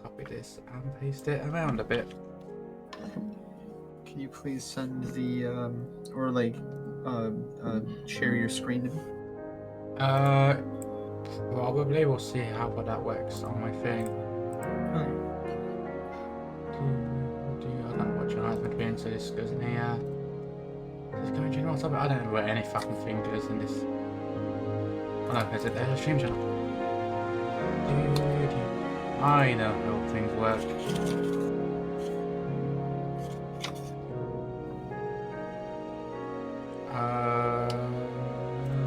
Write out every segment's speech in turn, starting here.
copy this and paste it around a bit. Can you please send the or like share your screen to me? Probably. We'll see how well that works on my thing. I don't know what channel it's doing, so this goes in here. Does it go in general topic? I don't know where any fucking thing goes in this. Oh no, is it the stream channel? I know how things work.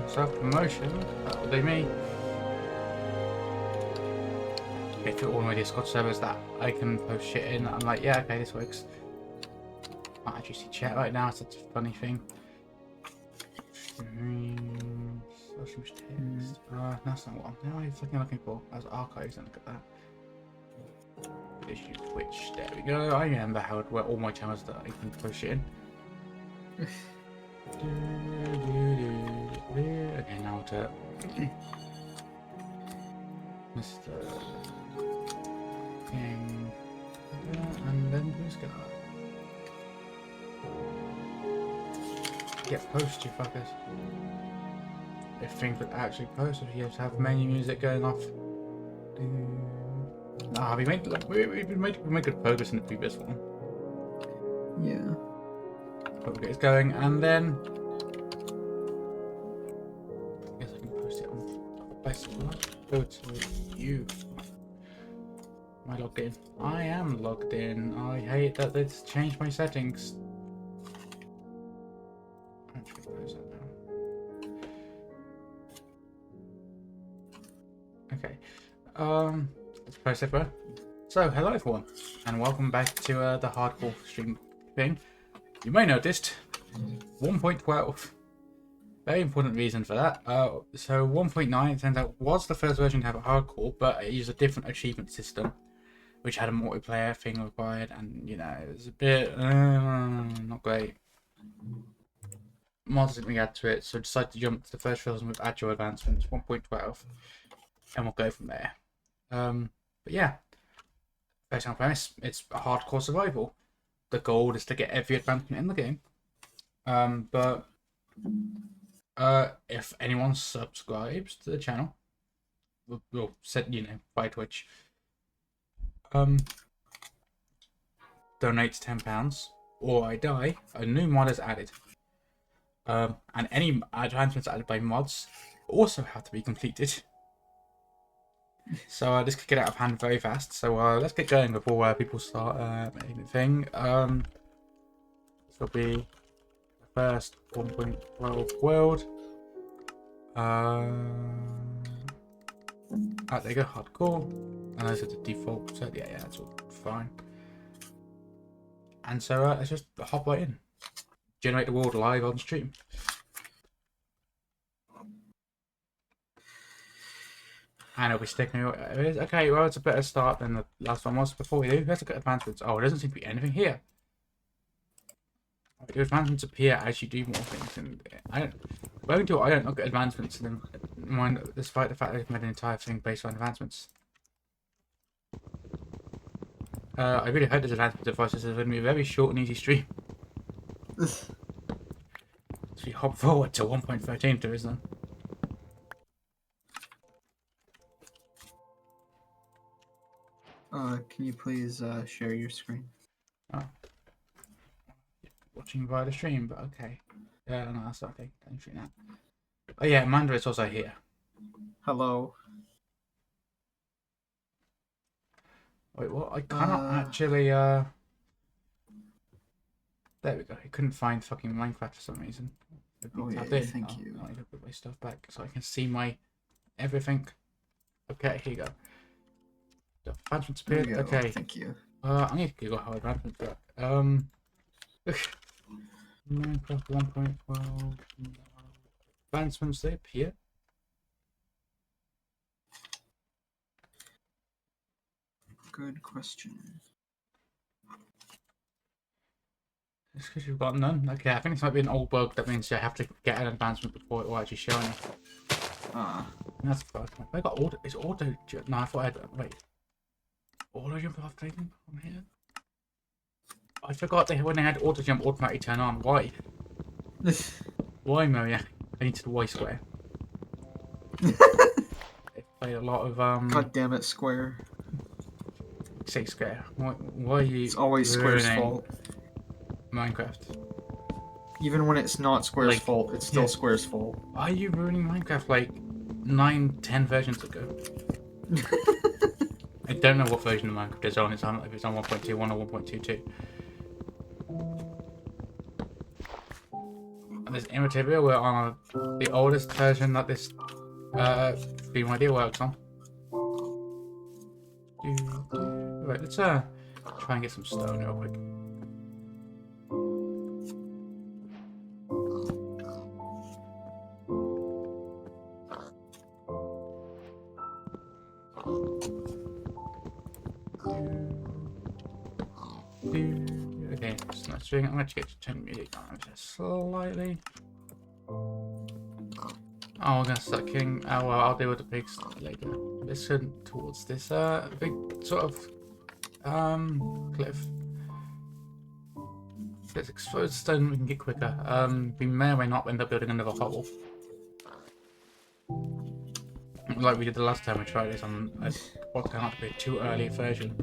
Self-promotion? That would be me. If all my Discord servers that I can post shit in, I'm like, yeah, okay, this works. I actually see chat right now, it's such a funny thing. Social text. That's not what I'm fucking looking for. That's archives, and look at that. Issue Twitch. There we go. I remember how where all my channels that I can post shit in. Okay, now to Mr. King, and then Blue Sky. Get post, you fuckers. If things would actually post, if you have to have menu music going off. Nah, we made good progress in the previous one. Yeah. Okay, it's going, and then I guess I can post it on Facebook. Go to you. Am I logged in? I am logged in. I hate that it's changed my settings. Actually, close that now. Okay. Let's post it, bro. So, hello everyone, and welcome back to the hardcore stream thing. You may noticed 1.12. Very important reason for that. So 1.9, it turns out, was the first version to have a hardcore, but it used a different achievement system, which had a multiplayer thing required, and you know, it was a bit not great. Mods didn't really add to it, so decided to jump to the first version with agile advancements 1.12, and we'll go from there. But yeah, based on premise, it's a hardcore survival. The goal is to get every advancement in the game. But if anyone subscribes to the channel, we'll set, you know, by Twitch, donates £10, or I die, a new mod is added. And any advancements added by mods also have to be completed. So this could get out of hand very fast. So let's get going before people start making the thing. This will be the first 1.12 world. There you go, hardcore. And those are the default. So yeah, that's all fine. And so let's just hop right in. Generate the world live on stream. And it'll be sticking. Okay, well, it's a better start than the last one was. Before we do, let's look at advancements. Oh, it doesn't seem to be anything here. The advancements appear as you do more things, and I don't look at advancements and then mind, despite the fact that I've made an entire thing based on advancements. I really hope this advancement devices is going to be a very short and easy stream. So we hop forward to 1.13 to isn't. Can you please share your screen? Oh. Watching via the stream, but okay. Yeah, no, that's okay. Don't shoot that. Oh yeah, Amanda is also here. Hello. Wait, what? I cannot actually, There we go. I couldn't find fucking Minecraft for some reason. Oh yeah, thank you. I need to put my stuff back so I can see my everything. Okay, here you go. The advancements appeared. Okay. Thank you. I need to Google how advancements work. Minecraft 1.12 advancements, they appear. Good question. It's because you've got none. Okay, I think this might be an old bug. That means you have to get an advancement before it will actually show you. That's fine. I got auto. It's auto. No, I thought I had. Wait. auto jump after taking on here? I forgot when they had auto jump automatically turn on. Why? Why, Maria? I need to the Y square. They played a lot of God damn it, Square. say square. Why are you It's always Square's ruining fault. Minecraft? Even when it's not Square's Like, fault, it's still yeah. Square's fault. Why are you ruining Minecraft like 9, 10 versions ago? I don't know what version of Minecraft it's on. If it's on 1.21 or 1.22. And this Immaterial, we're on the oldest version that this Stream Idea works on. Right, let's try and get some stone real quick. Okay, so let's I'm going to get to 10 music down just slightly. Oh, we're going to start killing. Oh, well, I'll deal with the pigs later. Let's head towards this big sort of cliff. If it's exposed stone, we can get quicker. We may or may not end up building another hovel. Like we did the last time we tried this on what turned out to be a too early version.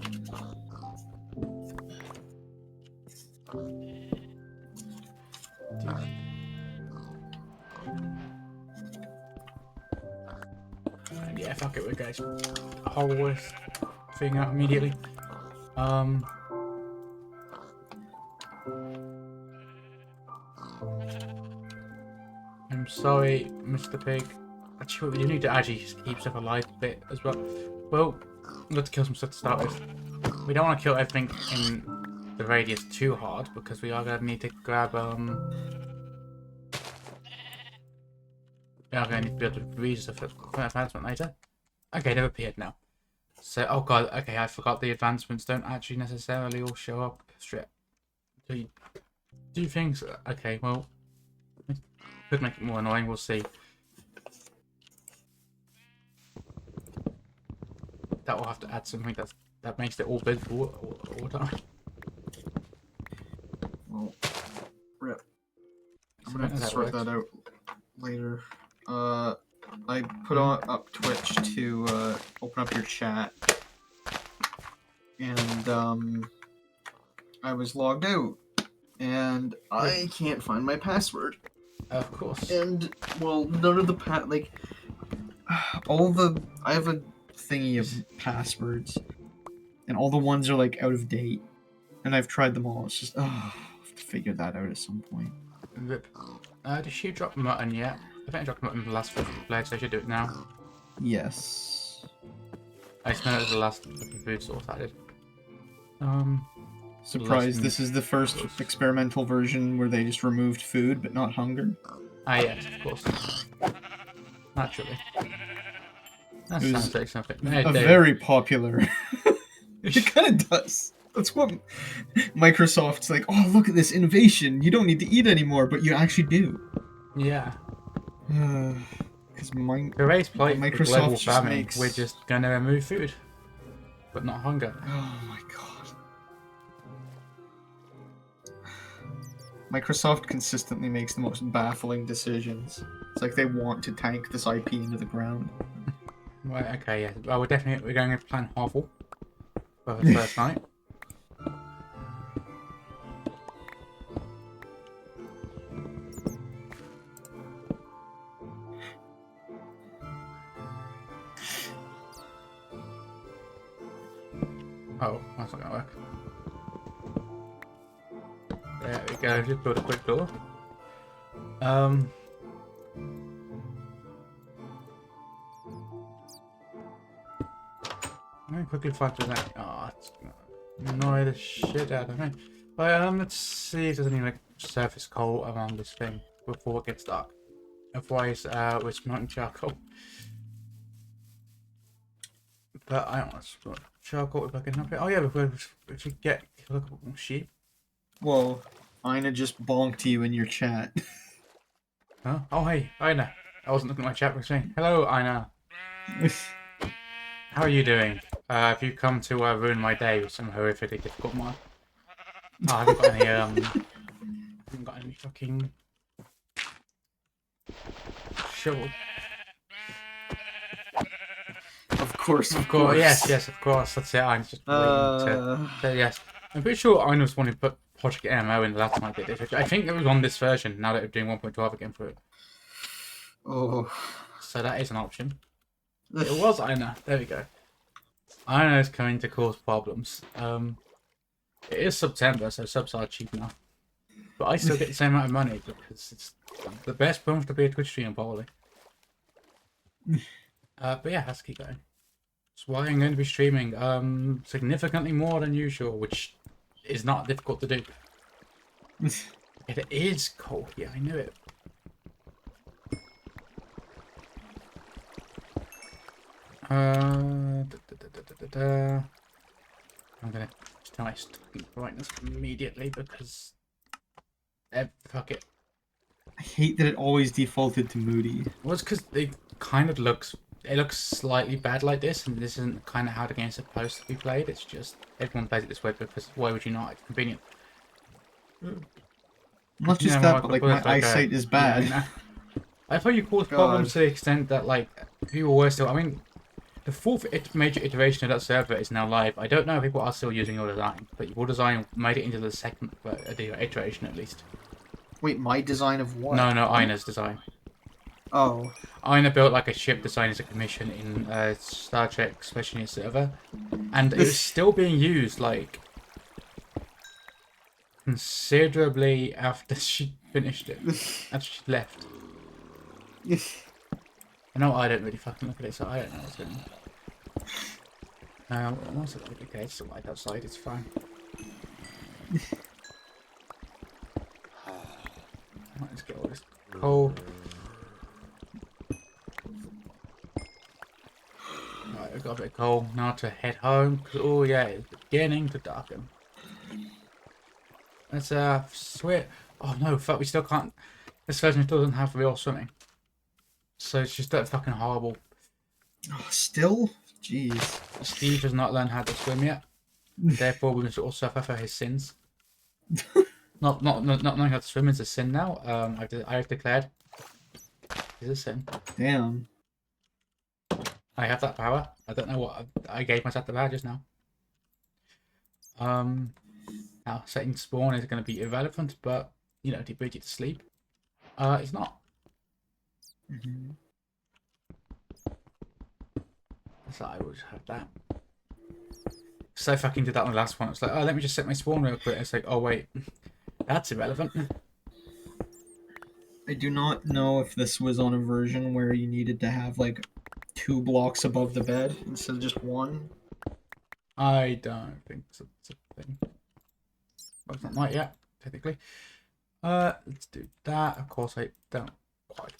And yeah, fuck it, we're guys. Whole worst thing out immediately. I'm sorry, Mr. Pig. Actually, you need to actually keep stuff alive a bit as well. Well, we've got to kill some stuff to start with. We don't want to kill everything in the radius too hard because we are going to need to grab we are going to need to be able to read stuff for advancement later. Okay, they've appeared now. So, oh god, okay, I forgot the advancements don't actually necessarily all show up straight. Do things. Okay, well, could make it more annoying. We'll see. That will have to add something that makes it all visible all the time. Well, rip. I'm gonna have to sort that out later. I put up Twitch to open up your chat, and I was logged out, and I can't find my password. Of course. And well, none of the I have a thingy of passwords, and all the ones are like out of date, and I've tried them all. It's just I have to figure that out at some point. Rip. Did she drop mutton yet? I think I dropped mutton in the last pledge, so I should do it now. Yes. I smell it as the last food source added. Surprised this is the first experimental version where they just removed food but not hunger. Ah yes, of course. Naturally. That sounds like something. Very popular. It kind of does. That's what Microsoft's like, oh, look at this innovation. You don't need to eat anymore, but you actually do. Yeah. Because Microsoft global just famine, makes... we're just going to remove food. But not hunger. Oh my god. Microsoft consistently makes the most baffling decisions. It's like they want to tank this IP into the ground. Right, okay, yeah. Well, we're going to plan hovel for the first night. Oh, that's not gonna work. There we go, just build a quick door. Let me quickly find that. Oh, it's gonna annoy the shit out of me. But let's see if there's any like surface coal around this thing before it gets dark. Otherwise, we're smelting charcoal. But I don't want to smelt charcoal if I can help it. Oh yeah, if we get a couple more sheep. Whoa, Ina just bonked you in your chat. Huh? Oh hey, Ina. I wasn't looking at my chat. I was saying hello, Ina. How are you doing? Have you come to ruin my day with some horrifically difficult mod? Oh, I haven't got any, haven't got any fucking shovel. Of course. Yes, of course. That's it. I'm just waiting to say yes. I'm pretty sure I was one who put Project MMO in the last time I did it. I think it was on this version, now that we're doing 1.12 again for it. Oh. So that is an option. It was Ina. There we go. Ina is coming to cause problems. It is September, so subs are cheap now. But I still get the same amount of money because it's the best point to be a Twitch streamer, probably. But yeah, let's keep going. That's why I'm going to be streaming significantly more than usual, which is not difficult to do. It is cold. Yeah, I knew it. I'm gonna turn my brightness immediately because fuck it. I hate that it always defaulted to moody. Well, it's because it kind of looks slightly bad like this, and this isn't kind of how the game's supposed to be played. It's just everyone plays it this way because why would you not? It's convenient. Not just that, but like my eyesight is bad. Yeah, I thought you caused problems to the extent that like people were still. I mean, the fourth major iteration of that server is now live. I don't know if people are still using your design, but your design made it into the second iteration at least. Wait, my design of what? No, Ina's design. Oh. Ina built like a ship design as a commission in Star Trek Special Needs server, and it was still being used like considerably after she finished it, after she left. I know I don't really fucking look at it, so I don't know what's going on. What's it like? Okay, it's light outside, it's fine. Let's get all this coal. Right, I've got a bit of coal now to head home. Oh yeah, it's beginning to darken. Let's swim. Oh no, fuck, we still can't. This version still doesn't have real swimming. So it's just that fucking horrible. Oh, still? Jeez. Steve has not learned how to swim yet. Therefore, we must all suffer for his sins. Not knowing how to swim is a sin now. I have declared it's a sin. Damn. I have that power. I don't know what I gave myself the power just now. Now setting spawn is going to be irrelevant, but you know, to put you to sleep. It's not. Mm-hmm. So I will just have that. So I fucking did that on the last one. It's like, oh, let me just set my spawn real quick. It's like, oh wait, that's irrelevant. I do not know if this was on a version where you needed to have like 2 blocks above the bed instead of just 1. I don't think so. It's a thing. Well, it's not like yet, technically. Let's do that. Of course, I don't quite.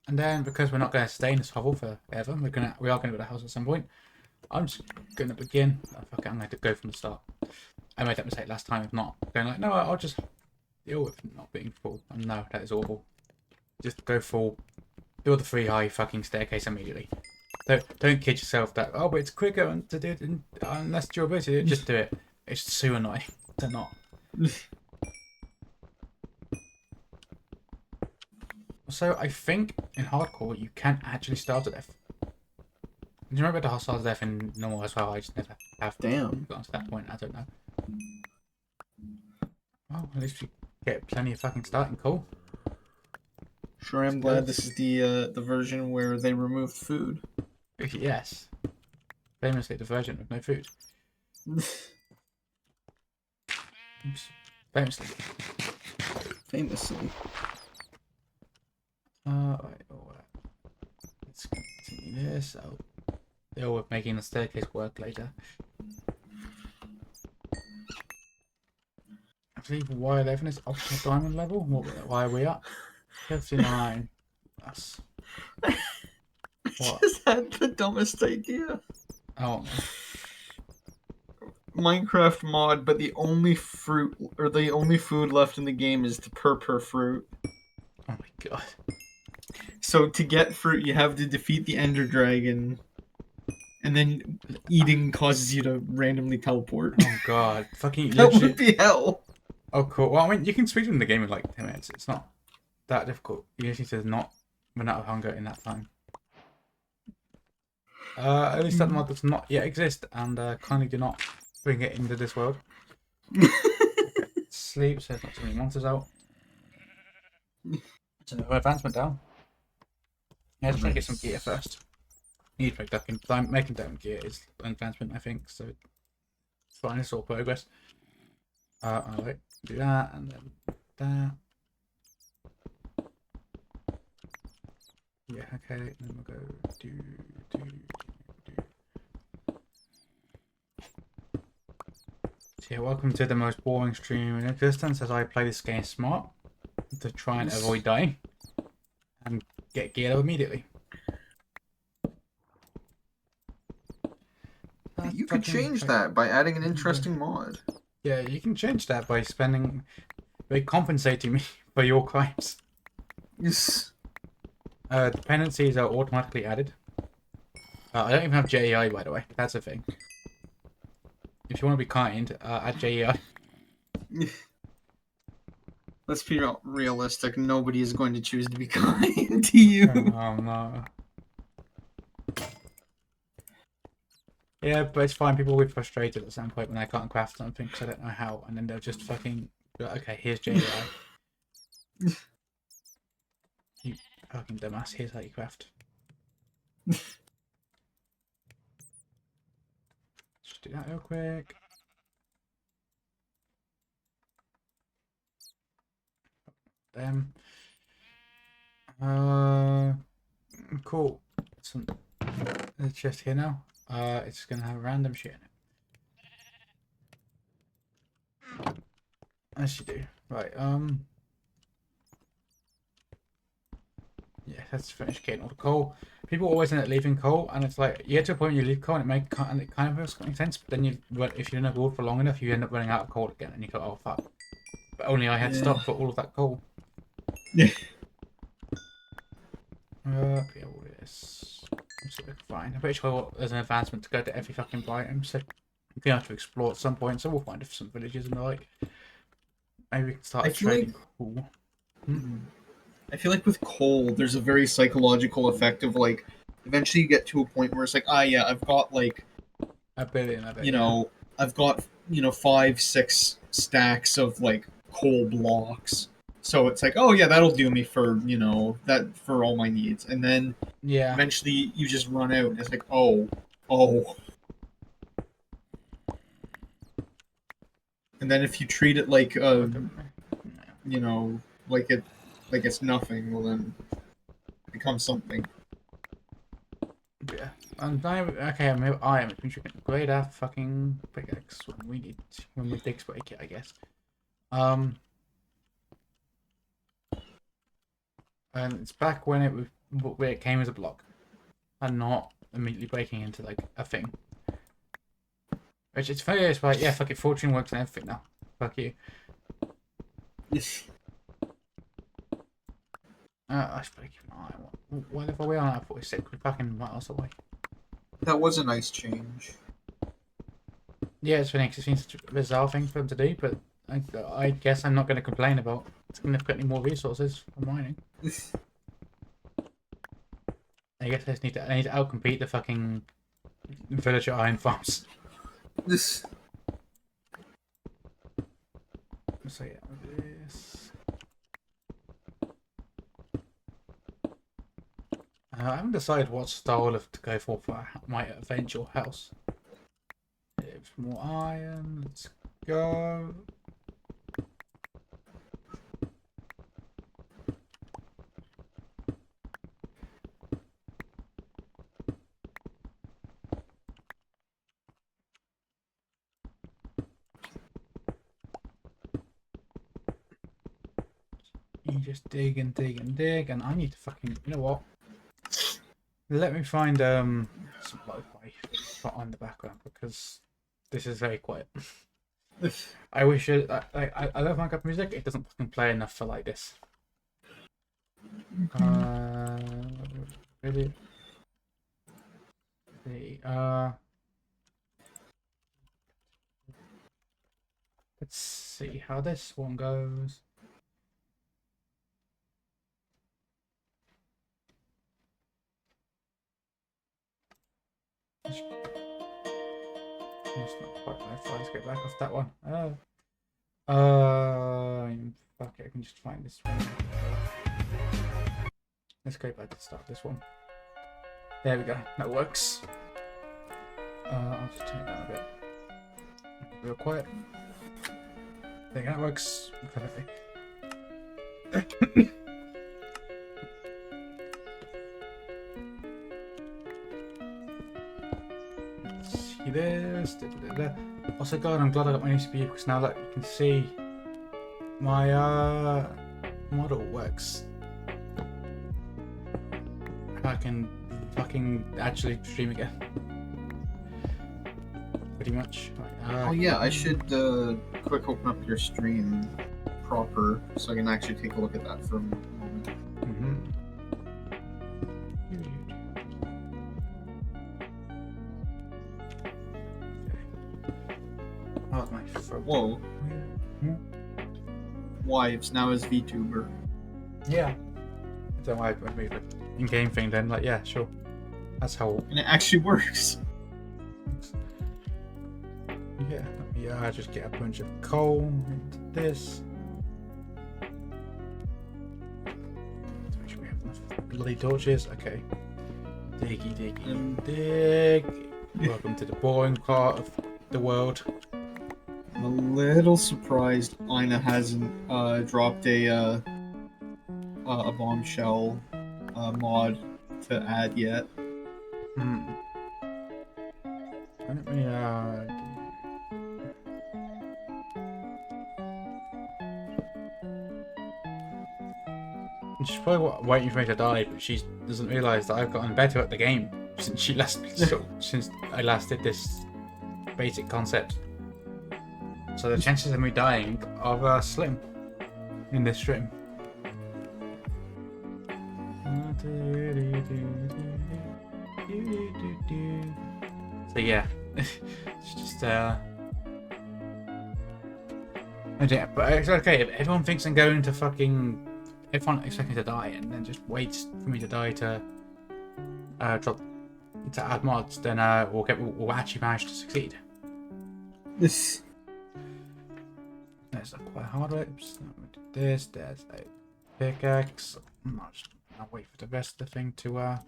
And then because we're not going to stay in this hovel forever, we are going to build a house at some point. I'm just going to begin. Oh, fuck it, I'm going to go from the start. I made that mistake last time of not going like, no, I'll just deal with not being full. And no, that is awful. Just go full. Build the 3 high fucking staircase immediately. Don't kid yourself that, oh, but it's quicker to do it and less durability. Just do it. It's so annoying to not. So I think in hardcore you can actually start to death. Do you remember the hostile death in normal as well? I just never have gotten to that point. I don't know. Well, at least we get plenty of fucking starting coal. Sure, I'm glad this is the version where they removed food. Yes. Famously the version with no food. Oops. Famously. Right, let's continue this. I'll deal with making the staircase work later. I believe Y11 is optional diamond level. Why are we up? 59. That's... I just had the dumbest idea. Oh. Minecraft mod, but the only fruit or the only food left in the game is the purple fruit. Oh my god. So to get fruit, you have to defeat the Ender Dragon. and then eating causes you to randomly teleport. Oh god, fucking That legit. would be hell. Oh cool. Well, I mean, you can speed in the game in like 10 minutes. It's not that difficult. You just need to not run out of hunger in that time. At least that mod does not yet exist, and kindly do not bring it into this world. Sleep, so there's not too many monsters out. So advancement down. Yeah, just trying to get some gear first. Need to make making diamond gear is an advancement, I think. So it's fine. It's all progress. Alright, do that and then that. Yeah, okay. Then we'll go do. So yeah, welcome to the most boring stream in existence as I play this game smart to try and avoid dying and get geared up immediately. You could change that by adding an interesting mod. Yeah, you can change that by compensating me for your crimes. Yes. Dependencies are automatically added. I don't even have JEI, by the way. That's a thing. If you want to be kind, add JEI. Let's be realistic. Nobody is going to choose to be kind to you. Oh no. Yeah, but it's fine. People will be frustrated at some point when they can't craft something because I don't know how, and then they'll just fucking be like, okay, here's JEI. You fucking dumbass, here's how you craft. Just do that real quick. Cool. The chest here now. It's gonna have random shit in it. As you do. Right, yeah, let's finish getting all the coal. People always end up leaving coal, and it's like, you get to a point where you leave coal and it kind of makes sense, but then if you're in a world for long enough, you end up running out of coal again, and you go, oh fuck. But only I had stock for all of that coal. Yeah. Yeah, all this. Fine. I'm pretty sure there's an advancement to go to every fucking biome, so we're gonna have to explore at some point, so we'll find some villages and the like. Maybe we can start trading coal. I feel like with coal, there's a very psychological effect of like, eventually you get to a point where it's like, yeah, I've got like a billion, I've got 5-6 stacks of like coal blocks. So it's like, oh yeah, that'll do me for that for all my needs, and then eventually you just run out, and it's like, oh, and then if you treat it like like it's nothing, well then it becomes something. Yeah, and I am upgrade our fucking pickaxe when we dig break it, I guess. And it's back when it came as a block, and not immediately breaking into like a thing. Which it's funny, it's like, yeah, fuck it, fortune works and everything now. Fuck you. I should keep an eye on whatever we are at 46, we're fucking miles away. That was a nice change. Yeah, it's funny because it seems such a bizarre thing for them to do, but I guess I'm not going to complain about significantly more resources for mining. I guess I need to outcompete the fucking villager iron farms. So yeah, this. I haven't decided what style to go for my eventual house. If more iron, let's go. You just dig and dig and dig, and I need to fucking, you know what? Let me find some lo-fi on the background because this is very quiet. I wish I love my cup of music. It doesn't fucking play enough for like this. Really? see. Let's see how this one goes. It's not quite my fine. Let's get back off that one. Fuck it, I can just find this one. Let's go back to start this one. There we go. That works. I'll just turn it down a bit. Real quiet. There, that works perfectly. See this. Also, God, I'm glad I got my new CPU because now that you can see, my model works. I can fucking actually stream again. Pretty much. Oh yeah, I should quick open up your stream proper so I can actually take a look at that for a moment. Oh, my throat. Whoa. Wives now as VTuber. Yeah. I don't know why I made an in-game thing then. Like, yeah, sure. That's how. And it actually works. Yeah, I just get a bunch of coal into this. To make sure we have enough bloody torches. Okay. Diggy, dig. Welcome to the boring part of the world. I'm a little surprised Ina hasn't dropped a bombshell mod to add yet. Let me she's probably waiting for me to die, but she doesn't realise that I've gotten better at the game since since I last did this basic concept. So the chances of me dying are slim in this stream. So yeah, it's just but it's okay if everyone thinks I'm going to fucking. Everyone expecting to die and then just waits for me to die to add mods, then we'll actually manage to succeed. This. There's a quite hardware. This. There's a pickaxe. I'll wait for the rest of the thing to I'll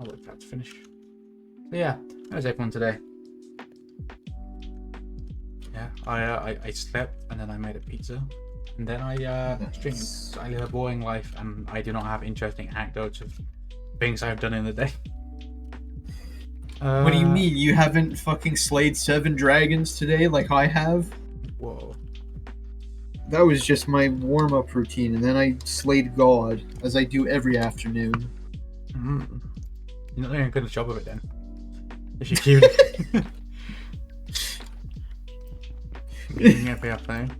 wait for that to finish. So yeah, there's everyone today. Yeah, I slept and then I made a pizza and then I streamed. So I live a boring life and I do not have interesting anecdotes of things I've done in the day. What do you mean? You haven't fucking slayed 7 dragons today like I have? Whoa. That was just my warm-up routine, and then I slayed God, as I do every afternoon. You're not doing a good job of it then. If you keep playing.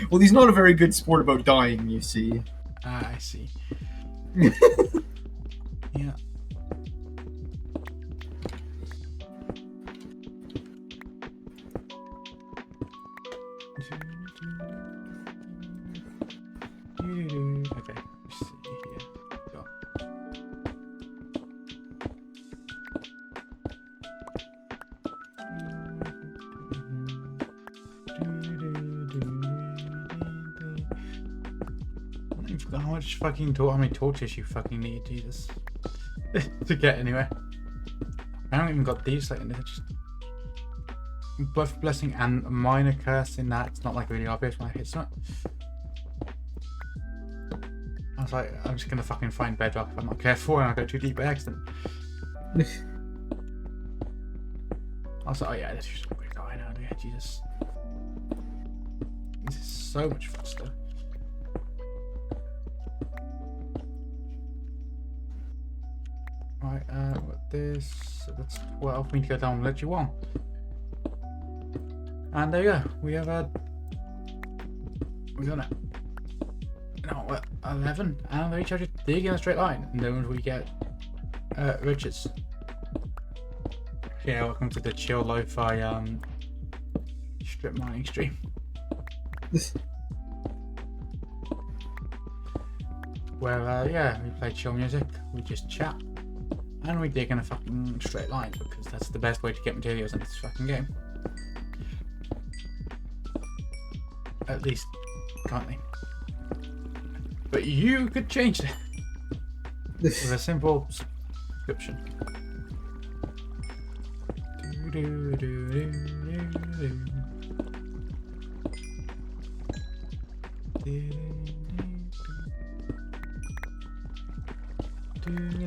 Well, he's not a very good sport about dying, you see. Ah, I see. Yeah. Okay, let's see here. Go. I forgot how much how many torches you fucking need, Jesus, to get anywhere. I haven't even got these like just buff blessing and minor curse in that. It's not like really obvious when I hit something. I was like, I'm just gonna fucking find bedrock if I'm not careful and I go too deep by accident. I was like, oh yeah, this is a quick die now, yeah, Jesus. This is so much faster. Right, what this? So that's 12. We need to go down and let you on. And there you go. We have we done it. No, 11, and they each dig in a straight line, and then we get riches. Yeah, welcome to the chill lo-fi strip mining stream. Where yeah, we play chill music, we just chat, and we dig in a fucking straight line because that's the best way to get materials in this fucking game. At least currently. But you could change that with a simple subscription.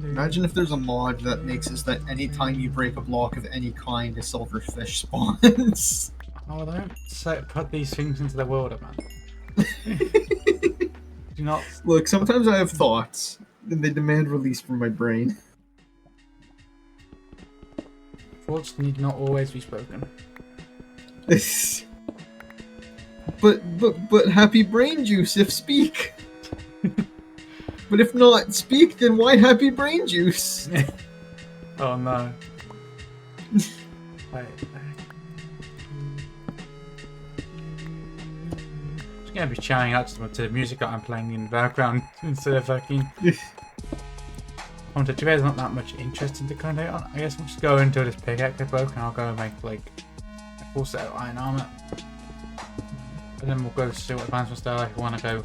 Imagine if there's a mod that makes it that anytime you break a block of any kind, a silverfish spawns. Oh, don't put these things into the world, man. Do not. Look, sometimes I have thoughts, and they demand release from my brain. Thoughts need not always be spoken. but happy brain juice if speak. But if not speak, then why happy brain juice? Oh no. I'm gonna be shouting out to the music that I'm playing in the background instead of fucking. There's not that much interest in the kind of. I guess we'll just go into this pickaxe I broke, and I'll go and make like a full set of iron armor, and then we'll go see what advancements there. If you want to go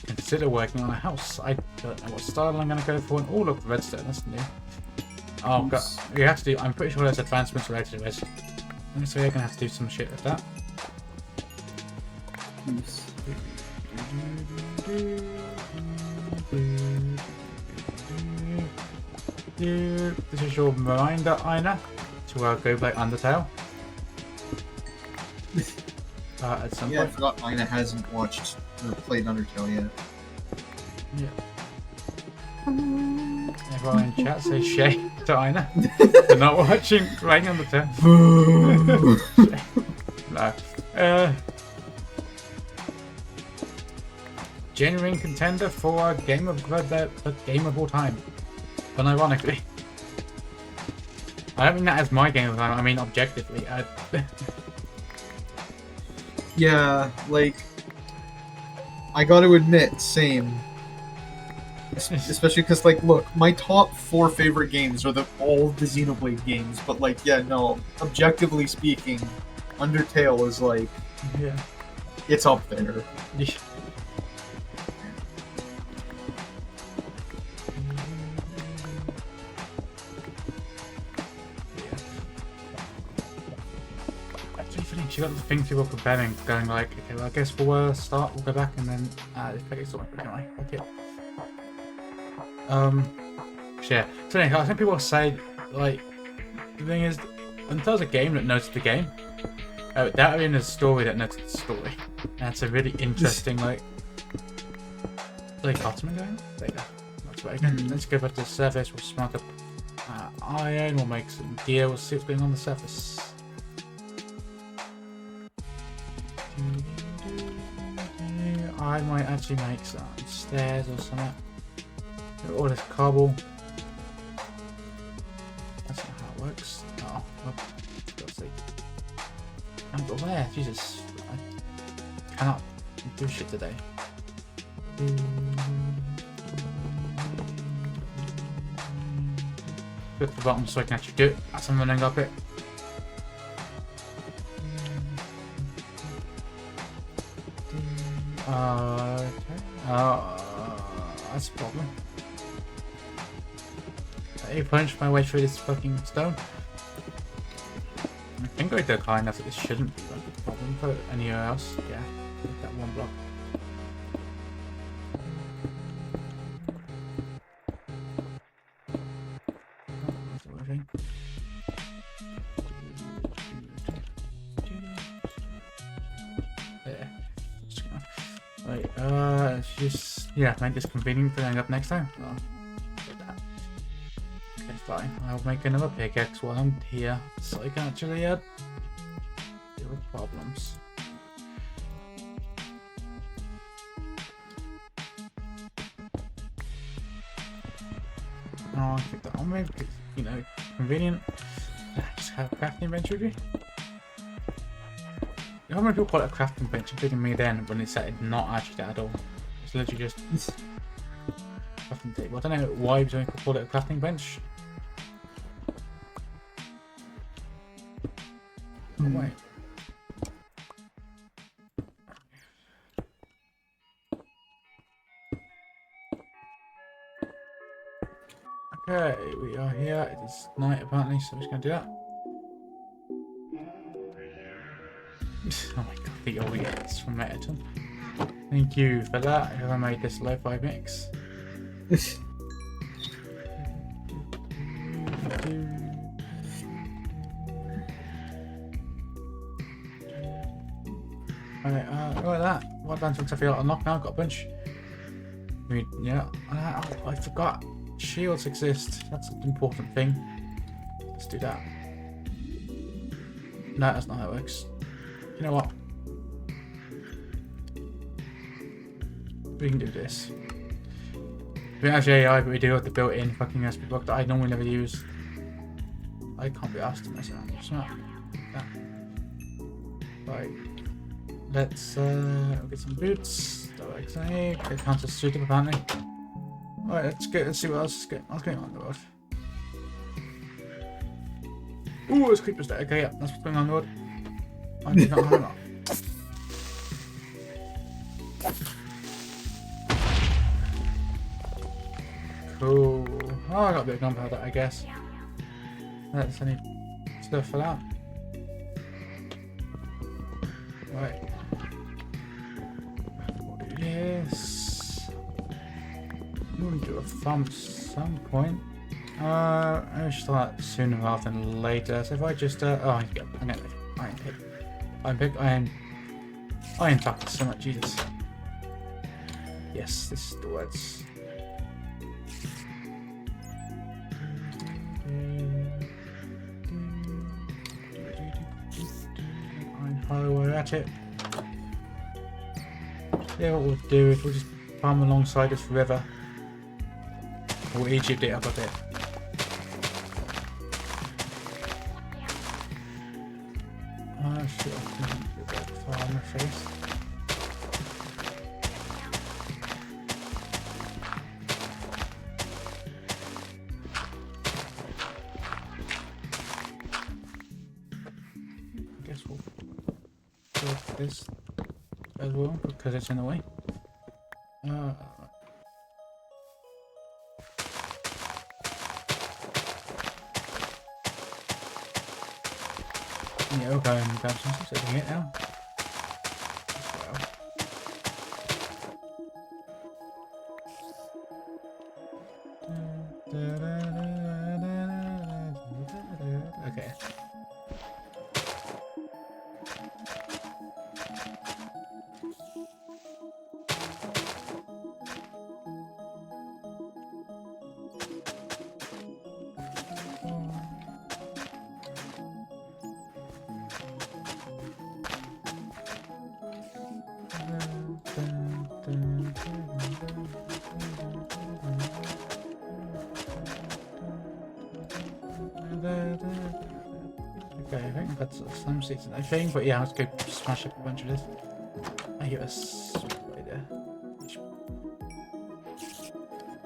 consider working on a house, I don't know what style I'm gonna go for, and all of the redstone. That's new. Oh god, you have to do. I'm pretty sure there's advancements related to it, so you're gonna have to do some shit with that. This is your reminder, Ina, to go play Undertale. At some point. I forgot Ina hasn't watched or played Undertale yet. Yeah. Everyone in chat says Shay to Ina. They're not watching playing Undertale. No. Genuine contender for a game of all time. Unironically. I don't mean that as my game of time, I mean objectively. Yeah, like, I gotta admit, same. Especially because, like, look, my top 4 favorite games are all the Xenoblade games, but, like, yeah, no, objectively speaking, Undertale is, like, yeah, it's up there. Yeah. You got the things people are preparing, going like, okay, well, I guess we'll we'll go back and then this package sorted anyway. Okay. Yeah. So anyway, I think people say like the thing is, Undertale's a game that knows the game. That in a story that knows the story. That's a really interesting like Ottoman going. There you go. That's right. Again, let's go back to the surface. We'll smelt up iron. We'll make some gear. We'll see what's going on the surface. I might actually make some stairs or something. All this cobble. That's not how it works. Oh, well, for God's sake. I'm there, Jesus. I cannot do shit today. Put the bottom so I can actually do it as I'm running up it. Okay. That's a problem. I punched my way through this fucking stone. I think I did high enough that this shouldn't be like a problem for anywhere else. Yeah, that one block. Just make this convenient for going up next time. Oh, okay, fine. I'll make another pickaxe while I'm here, so I can actually deal with problems. can't keep that on me because, you know, convenient. Just have a crafting bench with you. You know how many people call it a crafting bench, including me then, when it's not actually that at all. It's literally just crafting table. I don't know why some people call it a crafting bench. Oh, wait. Okay, we are here. It is night apparently, so we're just going to do that. Oh my god, the OES from Metaton. Thank you for that, whoever made this lo-fi mix. Alright, look at that. What lanterns I feel unlocked now? Got a bunch. I mean, yeah. Oh, I forgot. Shields exist. That's an important thing. Let's do that. No, that's not how it works. You know what? We can do this. We actually AI, but we do have the built-in fucking recipe book that I normally never use. I can't be asked to mess around. It's not that. Right. Let's get some boots. Okay, it counts as suitable apparently. Alright, let's see what else is going on in the world. Ooh, there's creepers there. Okay, yeah, that's what's going on in the world. I did not have enough. Cool. Oh, I got a bit of gunpowder, I guess. That's any stuff for that. Right. We'll do this. We'll do a farm at some point. I should start sooner rather than later. So if I just oh, I need to go. I'm gonna iron pick. Iron pick. Iron bucket. So much. Jesus. Yes, this is the words. Iron hollow at it. Yeah, what we'll do is we'll just farm alongside this river. We'll Egypt it up a bit. Shit, I can farmer face. I guess we'll go for this as well because it's in the way. Yeah, we'll go and grab some stuff over here now. Okay. Okay, I think that's some seats in that thing, but yeah, let's go smash up a bunch of this. I hear a spider.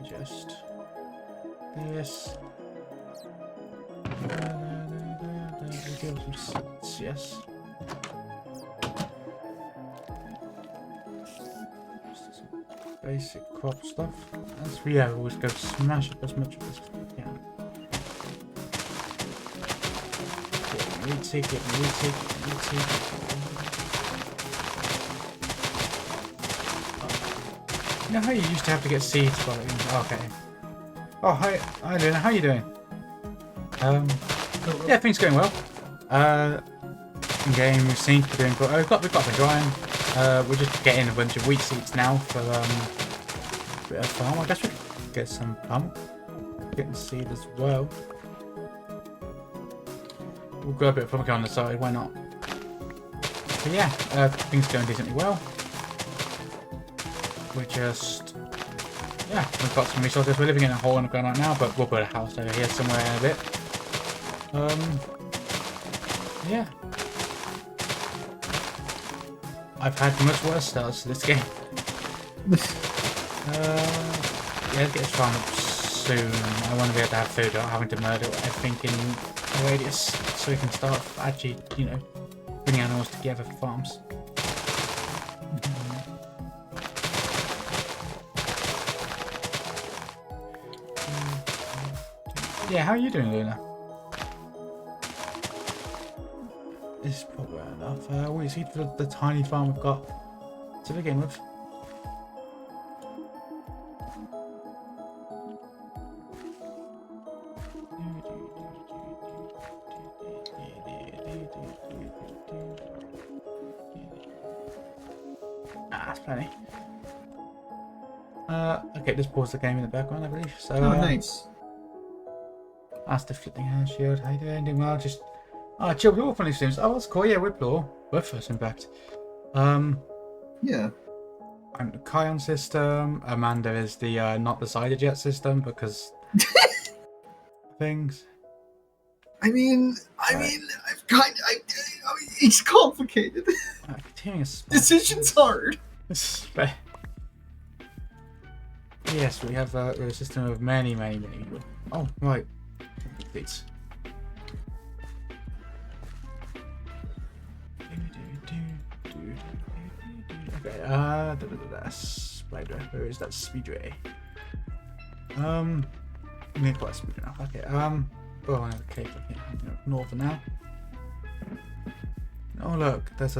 Just this. Give some seats, yes. Just some basic crop stuff. As we always go smash up as much of this as we can. Retake it. You know how you used to have to get seeds for it? Okay. Oh, hi Luna, how you doing? Yeah, things going well. In game we seem to be doing good. We've got the drying. We're just getting a bunch of wheat seeds now for a bit of farm. I guess we could get some pump. Getting seed as well. We'll grow a bit of pumpkin on the side, why not? But yeah, things are going decently well. We're just... yeah, we've got some resources. We're living in a hole in the ground right now, but we'll build a house over here somewhere in a bit. Yeah. I've had much worse starts to this game. Yeah, let's get a farm up soon. I want to be able to have food without having to murder everything in a radius, so we can start actually, you know, bringing animals together for farms. Yeah, how are you doing, Luna? This is probably enough. What is it for the tiny farm we've got to begin with? That's plenty. Okay, just pause the game in the background, I believe. So, oh, nice. That's the flipping hand shield. How you doing? Doing well? Just chill. We're all funny streams. Oh, that's cool. Yeah, Whiplaw. Both of us, in fact. Yeah. I'm the Kion system. Amanda is the not decided yet system because things. I mean, it's complicated. Decision's hard. Yes, we have a system of many people. Oh, right. Please. Okay, Spider. Where is that Speedway? I'm gonna call it Speedway now. Okay, oh, I have a cave. Okay, ignore for now. Oh, look, that's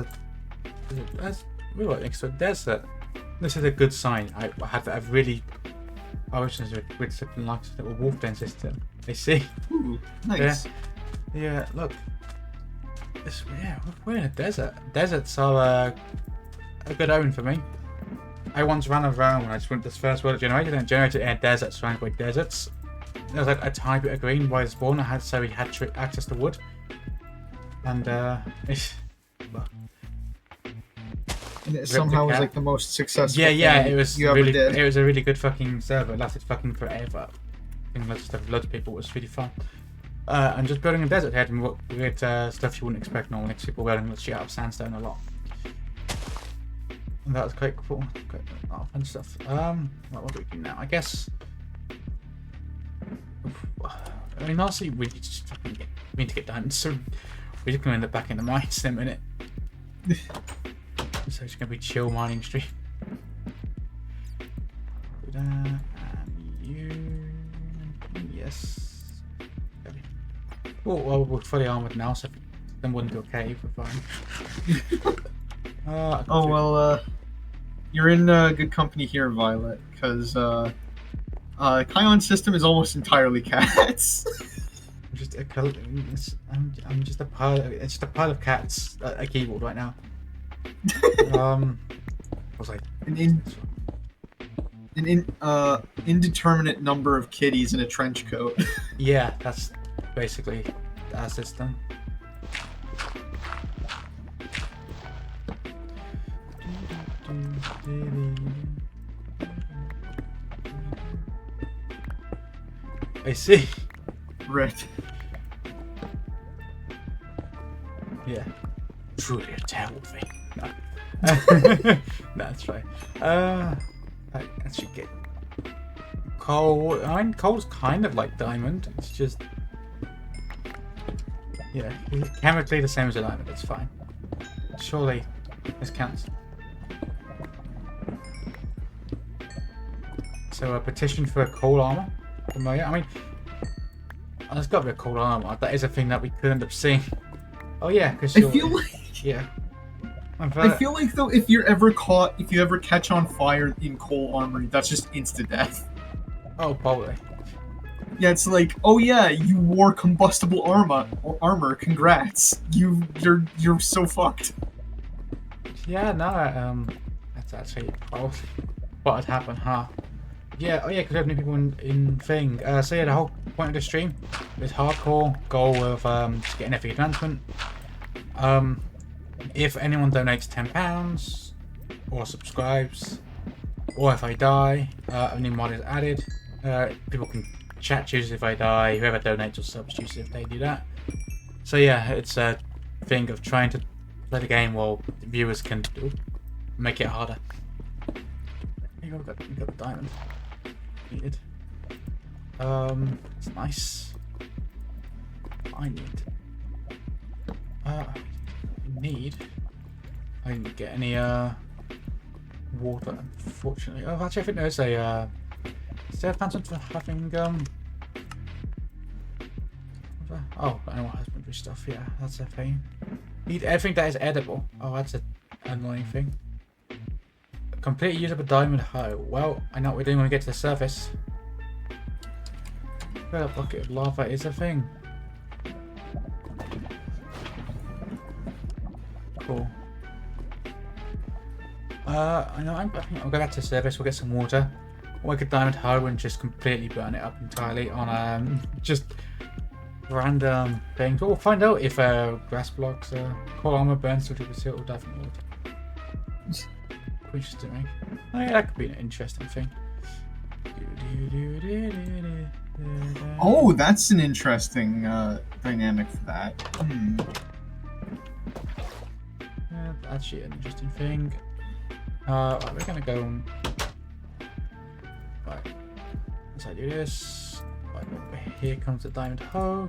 really next to a desert. This is a good sign. I wish there was a grid system like a little wolf den system. I see. Ooh, nice. Yeah, look. We're in a desert. Deserts are a good omen for me. I once ran around when I just went this first world generated and generated in a desert surrounded by deserts. There was like a tiny bit of green by the spawn. So we had access to wood. And and it somehow was like the most successful. Yeah, it was you really, ever did. it was a really good fucking server. It lasted fucking forever. And loads of people. It was really fun. And just building a desert head and weird stuff you wouldn't expect normally. People building the shit out of sandstone a lot. And that was quite cool. Quite a lot of fun stuff. What do we do now? I guess. I mean, honestly, we just fucking need to get diamonds. So we're just gonna end up back in the mines in a minute. So it's gonna be chill mining stream. And you, yes. Oh, well, we're fully armored now, so then wouldn't do a cave. We're fine. Oh well, you're in good company here, Violet, because Kion's system is almost entirely cats. I'm just a pile. It's just a pile of cats. A keyboard right now. Was like an indeterminate number of kitties in a trench coat. Yeah, that's basically our system. I see. Right. Yeah. Truly a terrible thing. No. That's right. I should get coal. I mean, coal's kind of like diamond. It's just, yeah, it's chemically the same as a diamond. It's fine. Surely this counts. So a petition for a coal armor. I mean, there's got to be a coal armor. That is a thing that we could end up seeing. Oh yeah, because I feel like yeah. I feel like though, if you ever catch on fire in coal armor, that's just insta death. Oh, probably. Yeah, it's like, oh yeah, you wore combustible armor. Congrats, you're so fucked. Yeah, no, that's actually probably what had happened, huh? Yeah, oh yeah, because we have new people in thing. So yeah, the whole point of the stream is hardcore goal of just getting every advancement. If anyone donates £10 or subscribes, or if I die, a new mod is added. People can chat choose if I die. Whoever donates or subs choose if they do that. So yeah, it's a thing of trying to play the game while the viewers can make it harder. You got the diamond needed. It's nice. I didn't get any water, unfortunately. Oh, actually, I think there's a is there a patent for having oh, animal husbandry stuff. Yeah, that's a thing. Need everything that is edible. Oh, that's an annoying thing. Complete usable diamond hoe. Well, I know what we're doing when we get to the surface. Well, a bucket of lava is a thing. Cool. I know. I think I'll go back to the surface. We'll get some water. We'll make a diamond hoe and just completely burn it up entirely on just random things. We'll find out if grass blocks, coal armor burns to the seal or definitely wood. Interesting. Oh, yeah, that could be an interesting thing. Oh, that's an interesting dynamic for that. Yeah, that's actually an interesting thing. Right, we're gonna go. Right, as I do this, right over here comes the diamond hoe.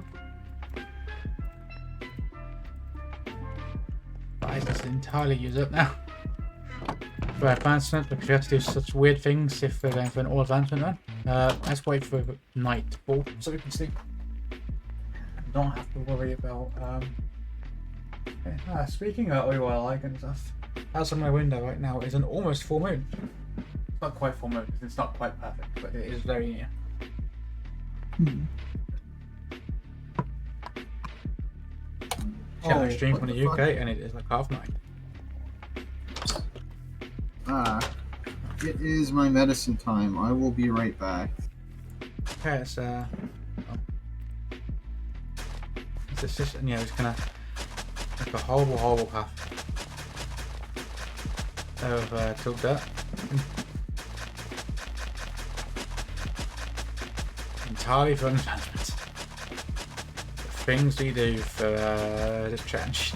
Why is this entirely used up now? For advancement, because we have to do such weird things if we're going for an all advancement run. Let's wait for nightfall so we can see. Not have to worry about. Speaking of oil like and stuff, outside my window right now is an almost full moon. It's not quite full moon because it's not quite perfect, but it is very near. I stream from the UK and it is like 9:30. It is my medicine time. I will be right back. Okay, it's just yeah, it's gonna like a horrible path of tilt dirt. Entirely for advancement. Things we do for this trench.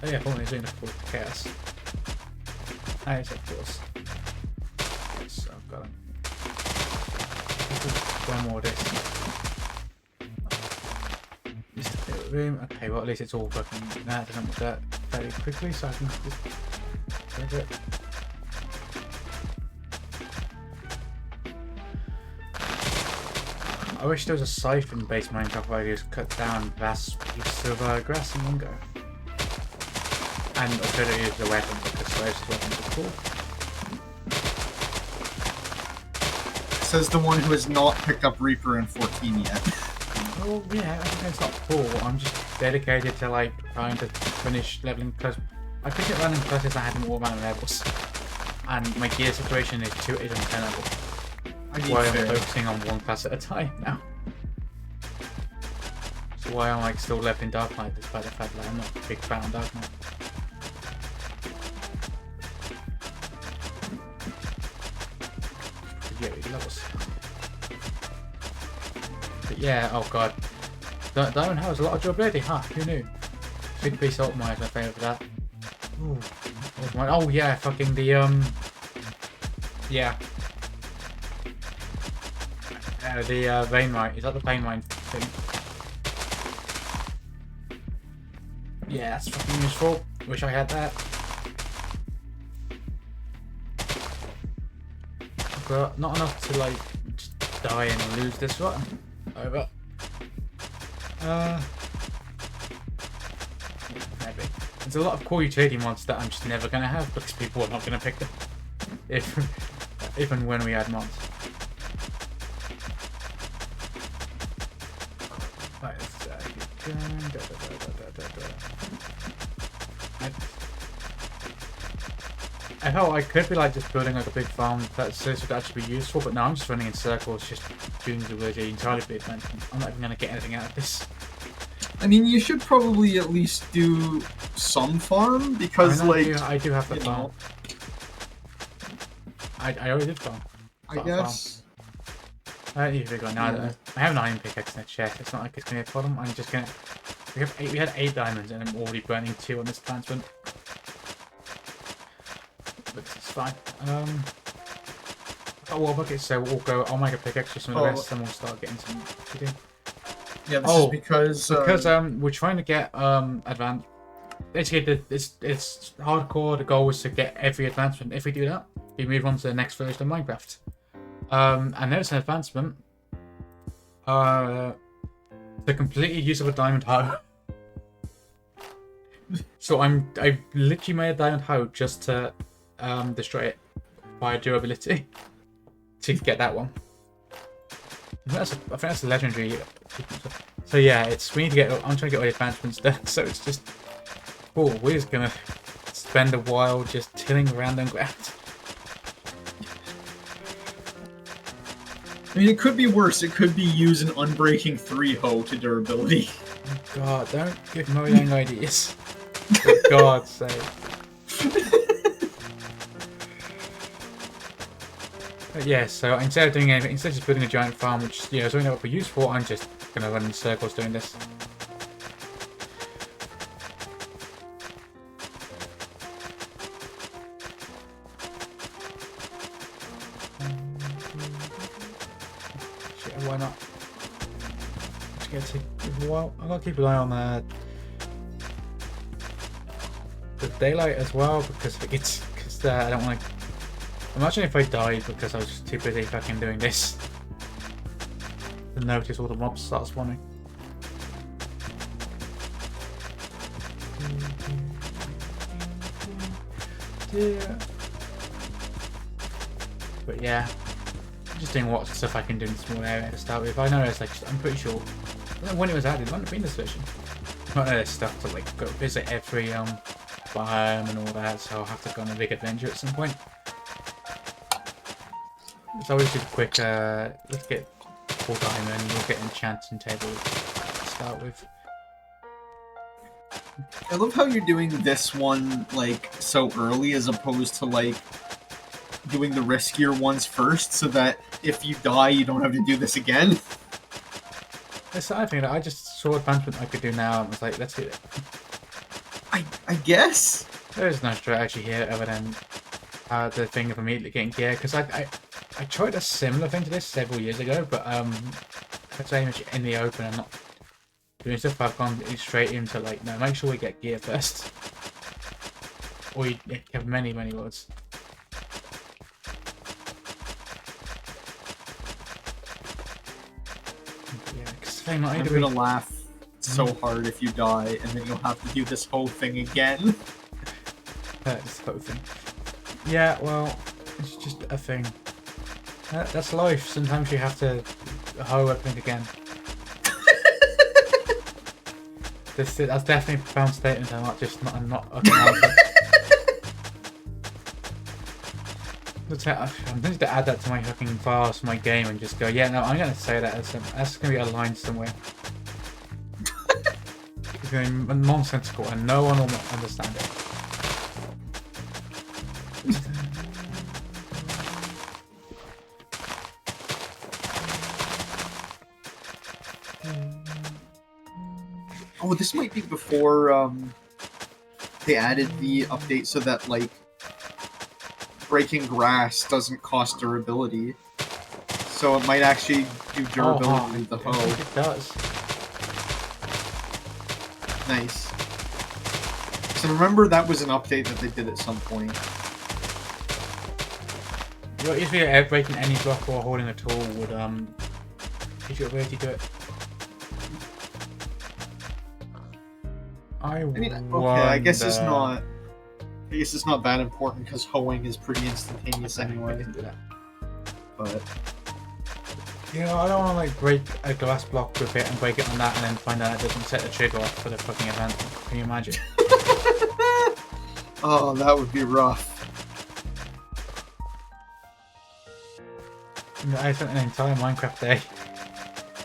Oh yeah, probably doing it for chaos. Nice, of course. So I've got one more of this. Just a bit of room. Okay, well at least it's all working. That doesn't work that very quickly, so I can just grab it. I wish there was a siphon-based Minecraft where you just cut down vast pieces of grass in one go. And I could have used a weapon because those weapons are cool. Says the one who has not picked up Reaper in 14 yet. Oh yeah, I think it's not cool. I'm just dedicated to like trying to finish leveling because I think at random classes I had more random levels. And my gear situation is untenable. That's why I'm focusing on one class at a time now. That's why I'm like still left in Dark Knight despite the fact that I'm not a big fan of Dark Knight. But yeah, oh god. Diamond has a lot of durability, huh? Who knew? Big piece of my favourite for that. Ooh. Oh yeah, fucking the yeah. The vein mine. Is that the vein mine thing? Yeah, that's fucking useful. Wish I had that. But not enough to like just die and lose this one. Over. Maybe. There's a lot of cool utility mods that I'm just never gonna have because people are not gonna pick them. Even when we add mods. Right, let's keep going. I know I could be like just building like a big farm that this would actually be useful, but now I'm just running in circles, just doing the entirely big man. I'm not even gonna get anything out of this. I mean, you should probably at least do some farm because, I do have the farm. I already did farm. I guess. I don't need a big one now. I have an iron pickaxe in a chest. It's not like it's gonna be a problem. I'm just gonna. We had 8 diamonds and I'm already burning 2 on this advancement. But it's fine. Got water buckets, so we'll go. I'll make a pickaxe for some of the rest, and we'll start getting some to do. Yeah, this is because we're trying to get advanced. Basically, it's hardcore. The goal is to get every advancement. If we do that, we move on to the next version of Minecraft. And there's an advancement. The completely usable diamond hoe. So I literally made a diamond hoe just to destroy it by durability to get that one. I think that's a legendary. So yeah, we need to get. I'm trying to get all the advancements done. So it's just cool. We're just gonna spend a while just tilling around on ground. I mean, it could be worse. It could be use an Unbreaking 3 hoe to durability. Oh God, don't give Mojang ideas. For God's sake. But yeah, so instead of doing anything, instead of just building a giant farm, which is something that would be useful, I'm just gonna run in circles doing this. Shit, why not? Let's get to. Well, I've got to keep an eye on the daylight as well because I don't want to. Imagine if I died because I was just too busy fucking doing this. To notice all the mobs start spawning. Yeah. But yeah, just doing what stuff I can do in a small area to start with. I know it's like I'm pretty sure when it was added, it might have been this version. I know there's stuff to like go visit every biome and all that, so I'll have to go on a big adventure at some point. It's always just a quick, let's get full diamond, we'll get enchanting table to start with. I love how you're doing this one, like, so early as opposed to, like, doing the riskier ones first, so that if you die, you don't have to do this again. It's the other thing that I just saw advancement I could do now and was like, let's do it. I guess? There is no strategy here other than the thing of immediately getting gear, because I tried a similar thing to this several years ago, but I'd say in the open and not doing stuff. I've gone straight into like, no, make sure we get gear first. Or you have many words. Yeah, because I'm gonna laugh so hard if you die, and then you'll have to do this whole thing again. This whole thing. Yeah, well, it's just a thing. That's life. Sometimes you have to hoe everything again. That's definitely a profound statement. I'm not I'm going to add that to my fucking files, my game, and just go, yeah, no, I'm going to say that. That's going to be a line somewhere. It's going to be nonsensical, and no one will understand it. Oh, this might be before they added the update so that, like, breaking grass doesn't cost durability. So it might actually do durability with the hoe. I think it does. Nice. So remember that was an update that they did at some point. Usually breaking any block or holding a tool would teach you a way to do it. I mean, okay, I guess it's not that important because hoeing is pretty instantaneous anyway. But yeah, I don't want to like break a glass block with it and break it on that and then find out it doesn't set the trigger off for the fucking event. Can you imagine? Oh, that would be rough. I spent an entire Minecraft day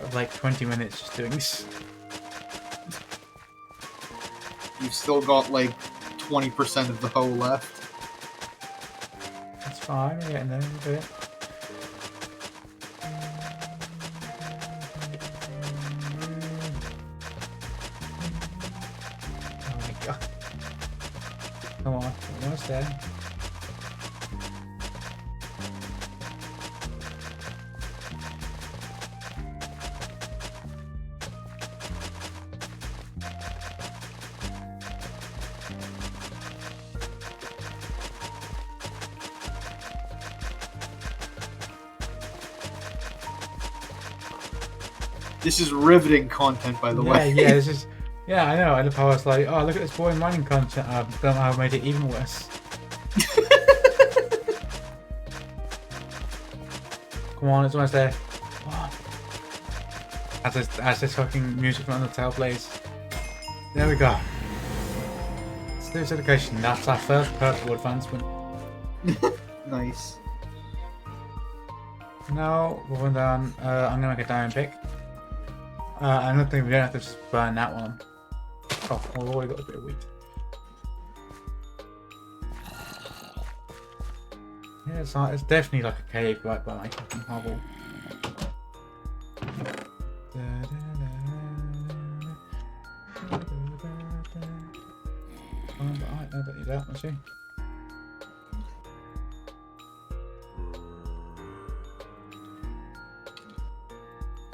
of like 20 minutes just doing this. You've still got like 20% of the hoe left. That's fine. We're getting there. We'll do it. Oh my god. Come on. We're almost there. This is riveting content, by the way. Yeah, this is. Yeah, I know. I love how I was like, oh, look at this boring mining content. I've done how I made it even worse. Come on, it's almost there. Come on. As this fucking music from Undertale plays. There we go. Serious education. That's our first purple advancement. Nice. Now, moving down, I'm gonna make a diamond pick. I don't think we don't have to just burn that one. Oh, we've already got a bit of wheat. Yeah, it's definitely like a cave right by my fucking hovel. I don't need that, actually.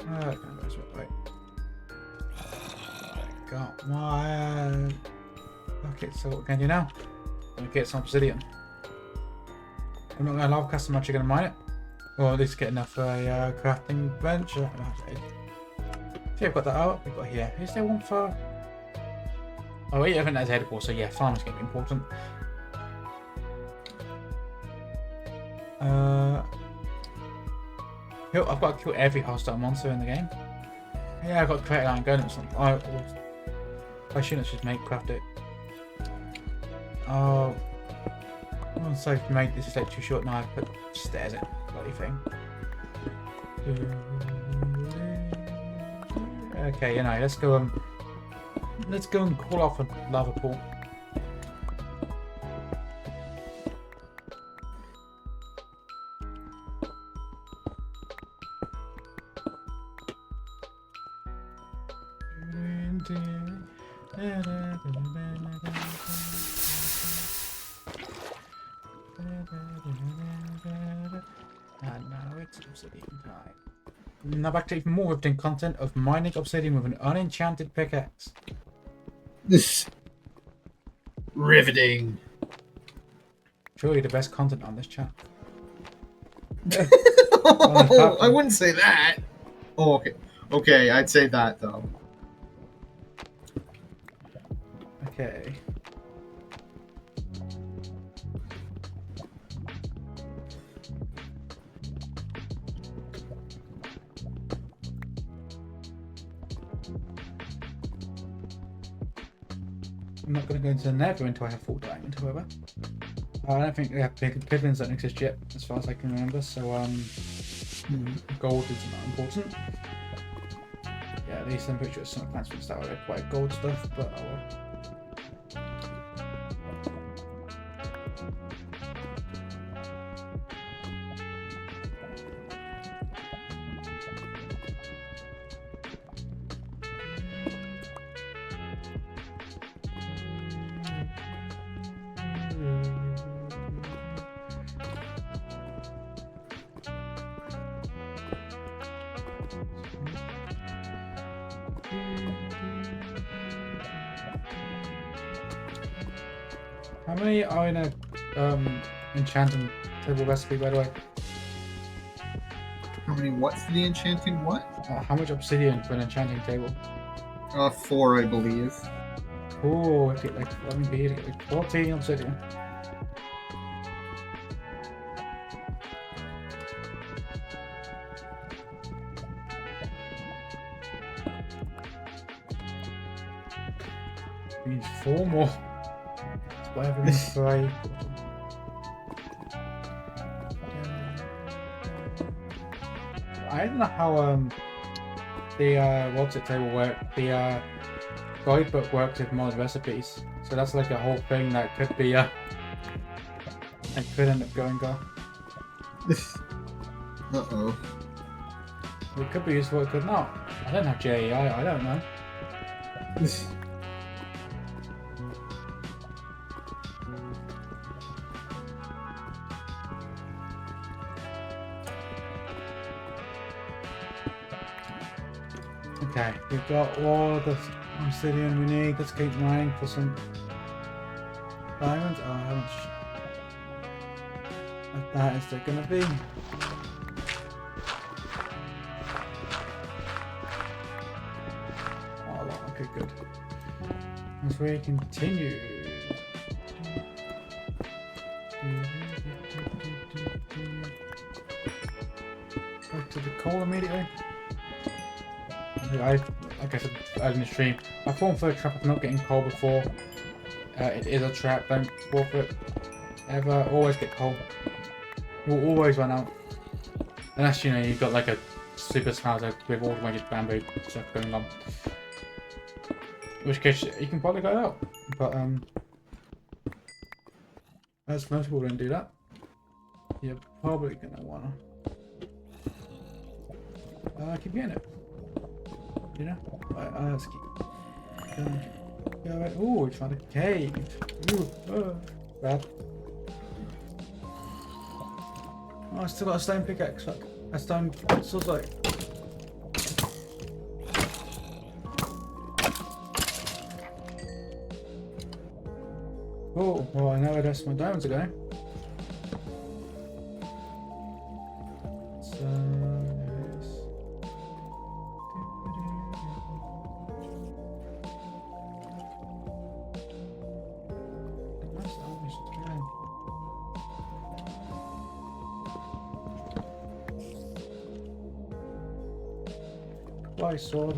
Okay, that's right. Got my bucket, so what can you now? I'm gonna get some obsidian. I'm not gonna lie, custom much, you're gonna mine it. Or at least get enough for a crafting bench. See, I've got that out. We've got here. Is there one for. Oh, wait, I think that's edible, so yeah, farming's gonna be important. I've got to kill every hostile monster in the game. Yeah, I've got to create an iron golem or something. I shouldn't just craft it. Oh. I'm sorry if made this like too short now. I put stairs in. Bloody thing. Okay, let's go and call off a lava pool. And now it's obsidian time. Now back to even more riveting content of mining obsidian with an unenchanted pickaxe. This riveting. Surely the best content on this channel. Oh, I wouldn't say that. Oh, okay. Okay, I'd say that though. Okay. I'm not going to go into the nether until I have full diamond, however. I don't think piglins don't exist yet, as far as I can remember, so gold is not important. Yeah, at least I'm pretty sure some plants will start with quite gold stuff, but oh well. How many are in a enchanting table recipe, by the way? How many what's the enchanting what? How much obsidian for an enchanting table? 4, I believe. Oh, I get like 14 obsidian. We need 4 more. Whatever we try. I don't know how the what's it table work. The guidebook works with mod recipes, so that's like a whole thing that could be that could end up going off. Uh-oh. It could be useful, it could not. I don't have JEI, I don't know. Okay, we've got all the obsidian we need. Let's keep mining for some diamonds. Oh, how much of that is there going to be? Oh, a lot. Okay, good. As we continue. Back to the coal immediately. Like I said earlier in the stream, I fallen for a trap of not getting coal before. It is a trap, don't fall for it. Ever, always get coal. We'll always run out. Unless, you know, you've got like a super smelter with automated bamboo stuff going on. In which case, you can probably go out. But, as most people don't do that, you're probably gonna wanna keep getting it. You know? Let's keep going. Oh, we found a cave. Ooh, bad. Oh, I still got a stone pickaxe. Fuck. A stone sword like. Oh, well, I know where that's my diamonds are going. So, yes. Why sword?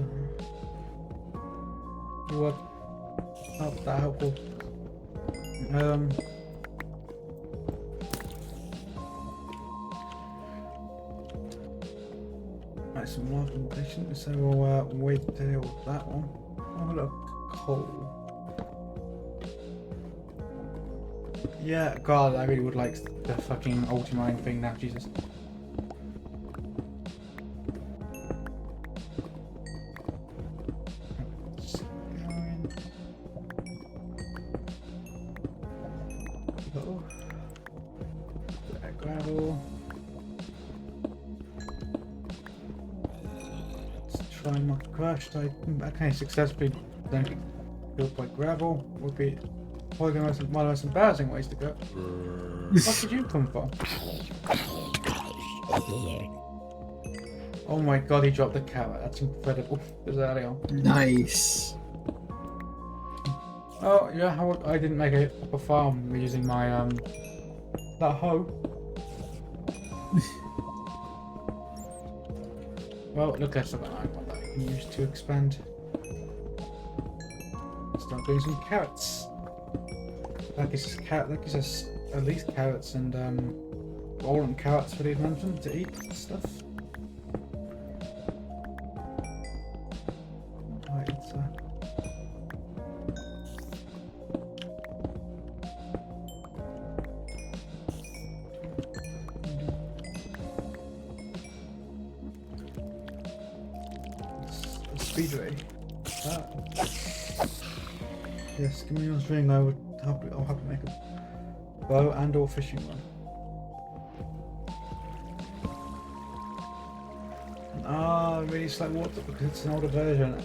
You were not that helpful. Right, some more completion. So we'll wait till that one. Oh look, coal. Yeah, God, I really would like the fucking ultimine thing now, Jesus. Gravel. Let's try not crushed. Okay, successfully don't get killed by gravel. Would be probably one of the most embarrassing ways to go. What did you come from? Oh my God, he dropped the carrot. That's incredible. Bizarre. Nice. Oh yeah, I didn't make a proper farm using my that hoe. Well, look at something like that I can use to expand. Start doing some carrots. That gives us at least carrots and golden carrots for the advancement to eat and stuff. Right, it's speedway. Yes, give me your string. I'll have to make a bow and/or fishing one. Really slow water because it's an older version.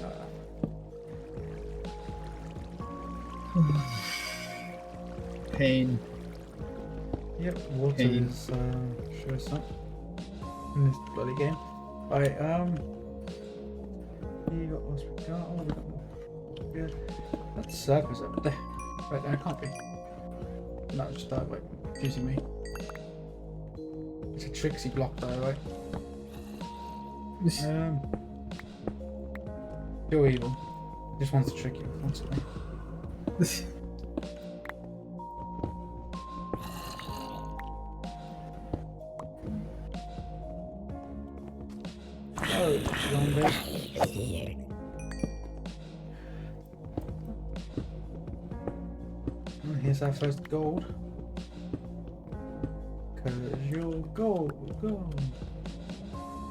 Pain. Yep, water Pain. is sure some in this bloody game. Right, you got what we got. Oh, we got more. Good. That's surface over there. Right there, it can't be. No, it's just that way. Confusing me. It's a tricksy block though, right? Too evil. This one's tricky constantly. Oh, zombie. Here's our first gold. Because usual. Go, go.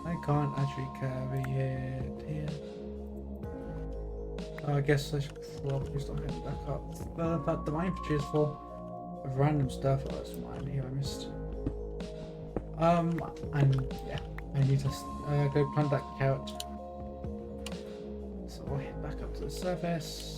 I can't actually carry it here. I guess I should probably start heading back up. But the infantry is full of random stuff. Oh, that's mine here. I missed. And yeah, I need to go plant that carrot. So I'll head back up to the surface.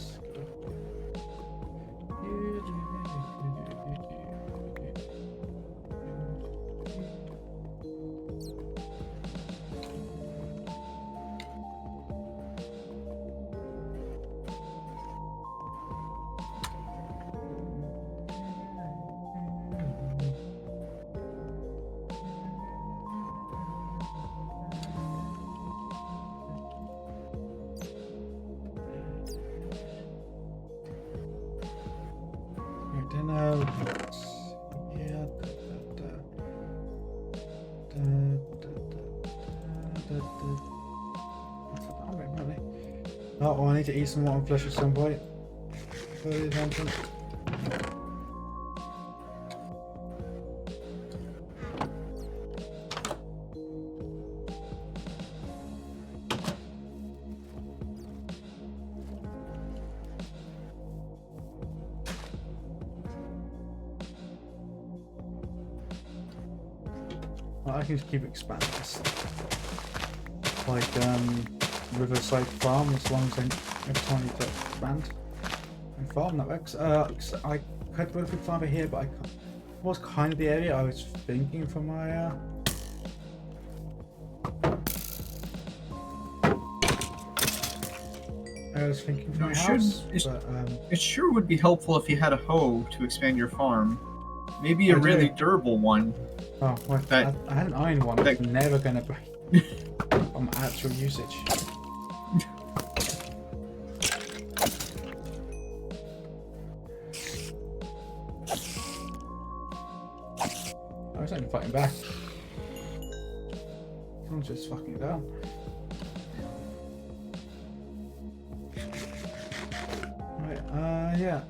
Oh, well, I need to eat some rotten flesh at some point. Well, I can just keep expanding this. Like, Riverside Farm, as long as every time I need to expand and farm, that works. I could build a big farm over here, but I can't. Was kind of the area I was thinking for my house. It sure would be helpful if you had a hoe to expand your farm. Maybe a really durable one. Oh, well, I had an iron one that's never going to break from actual usage. I was only fighting back. Someone's just fucking down. Right, yeah,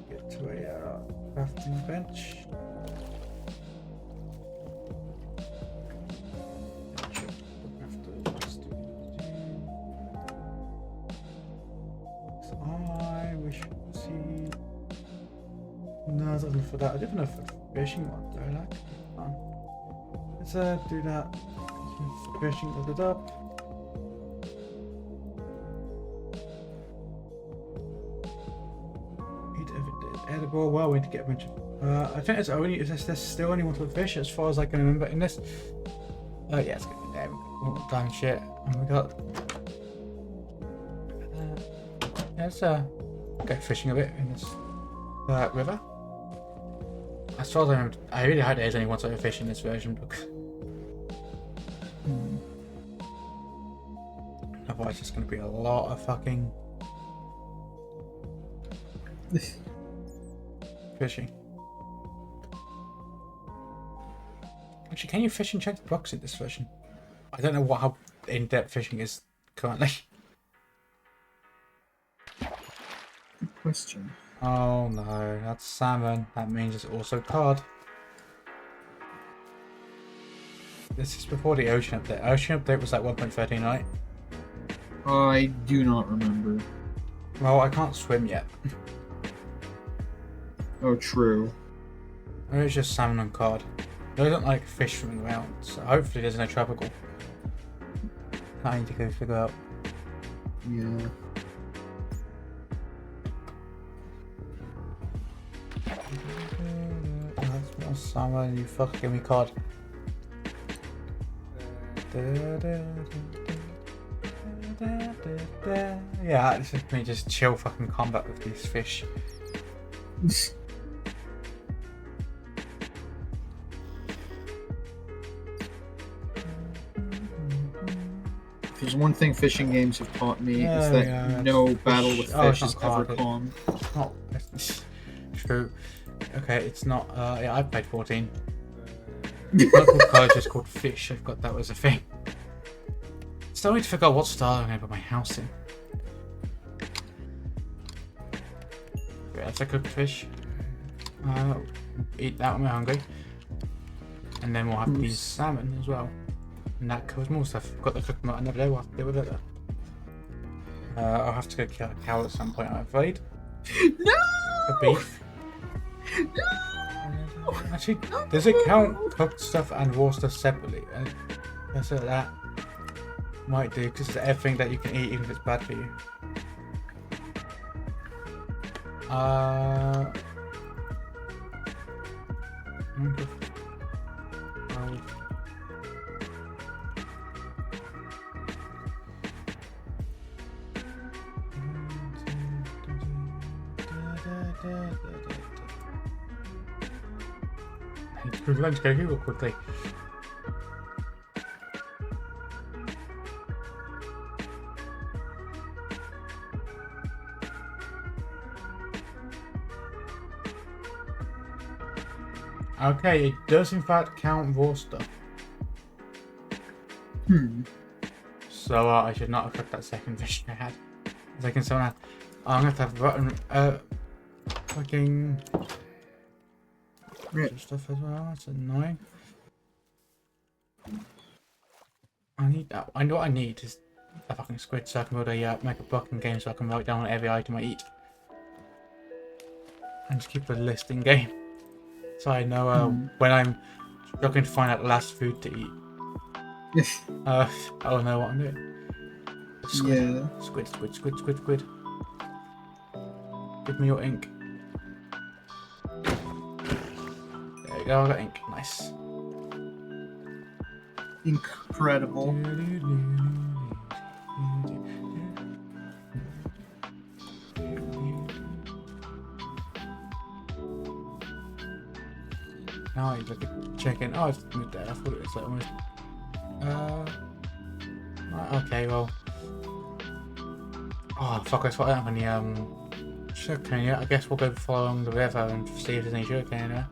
get to a crafting bench. So I wish to see. No, there's nothing for that. I didn't know if a fishing mod though. That could be fun. Let's do that. Fishing loaded up. Edible. Well, we need to get a bunch of. I think there's still only one fish as far as I can remember in this. Yeah, it's good. There we go. All time shit, and we got. Let's go fishing a bit in this river. As far as I remember, I really hope there's only one sort of fish in this version. Otherwise, it's going to be a lot of fucking. Fishing. Actually, can you fish and check the blocks in this version? I don't know how in-depth fishing is currently. Good question. Oh no, that's salmon. That means it's also cod. This is before the ocean update. Ocean update was like 1.13, right? I do not remember. Well, I can't swim yet. Oh, true. Maybe it's just salmon and cod. They don't like fish swimming around, so hopefully there's no tropical. I need to go figure out. Yeah. That's more salmon, you fucking give me cod. Yeah, this is me just chill fucking combat with these fish. There's one thing fishing games have taught me is that no battle with fish is ever calm. It's true. Okay, it's not. Yeah, I've played 14. Local college is called Fish. I've got that was a thing. Still need to figure out what style I'm going to put my house in. Yeah, that's a cooked fish. Eat that when we're hungry. And then we'll have these salmon as well. And that covers more stuff. Got the cooked mutton over there, we'll have to deal with it though. I'll have to go kill a cow at some point, I'm afraid. No! A beef. No! Actually, does it count cooked stuff and raw stuff separately? That's what that might do, because it's everything that you can eat even if it's bad for you. Let's go Google quickly. Okay, it does in fact count raw stuff. So I should not have cooked that second fish I had. Second someone had. I'm gonna have rotten fucking stuff as well. That's annoying. I know what I need is a fucking squid so I can make a book in game so I can write down every item I eat. And just keep a list in game. So I know when I'm struggling to find out the last food to eat. I will know what I'm doing. Squid. Yeah. Squid. Give me your ink. There you go, I got ink. Nice. Incredible. Now you look at chicken. Oh, it's moved there. I thought it was like almost. Right, okay, well. Oh, fuck, I thought I don't have any sugarcane yet. I guess we'll go follow along the river and see if there's any sugarcane there.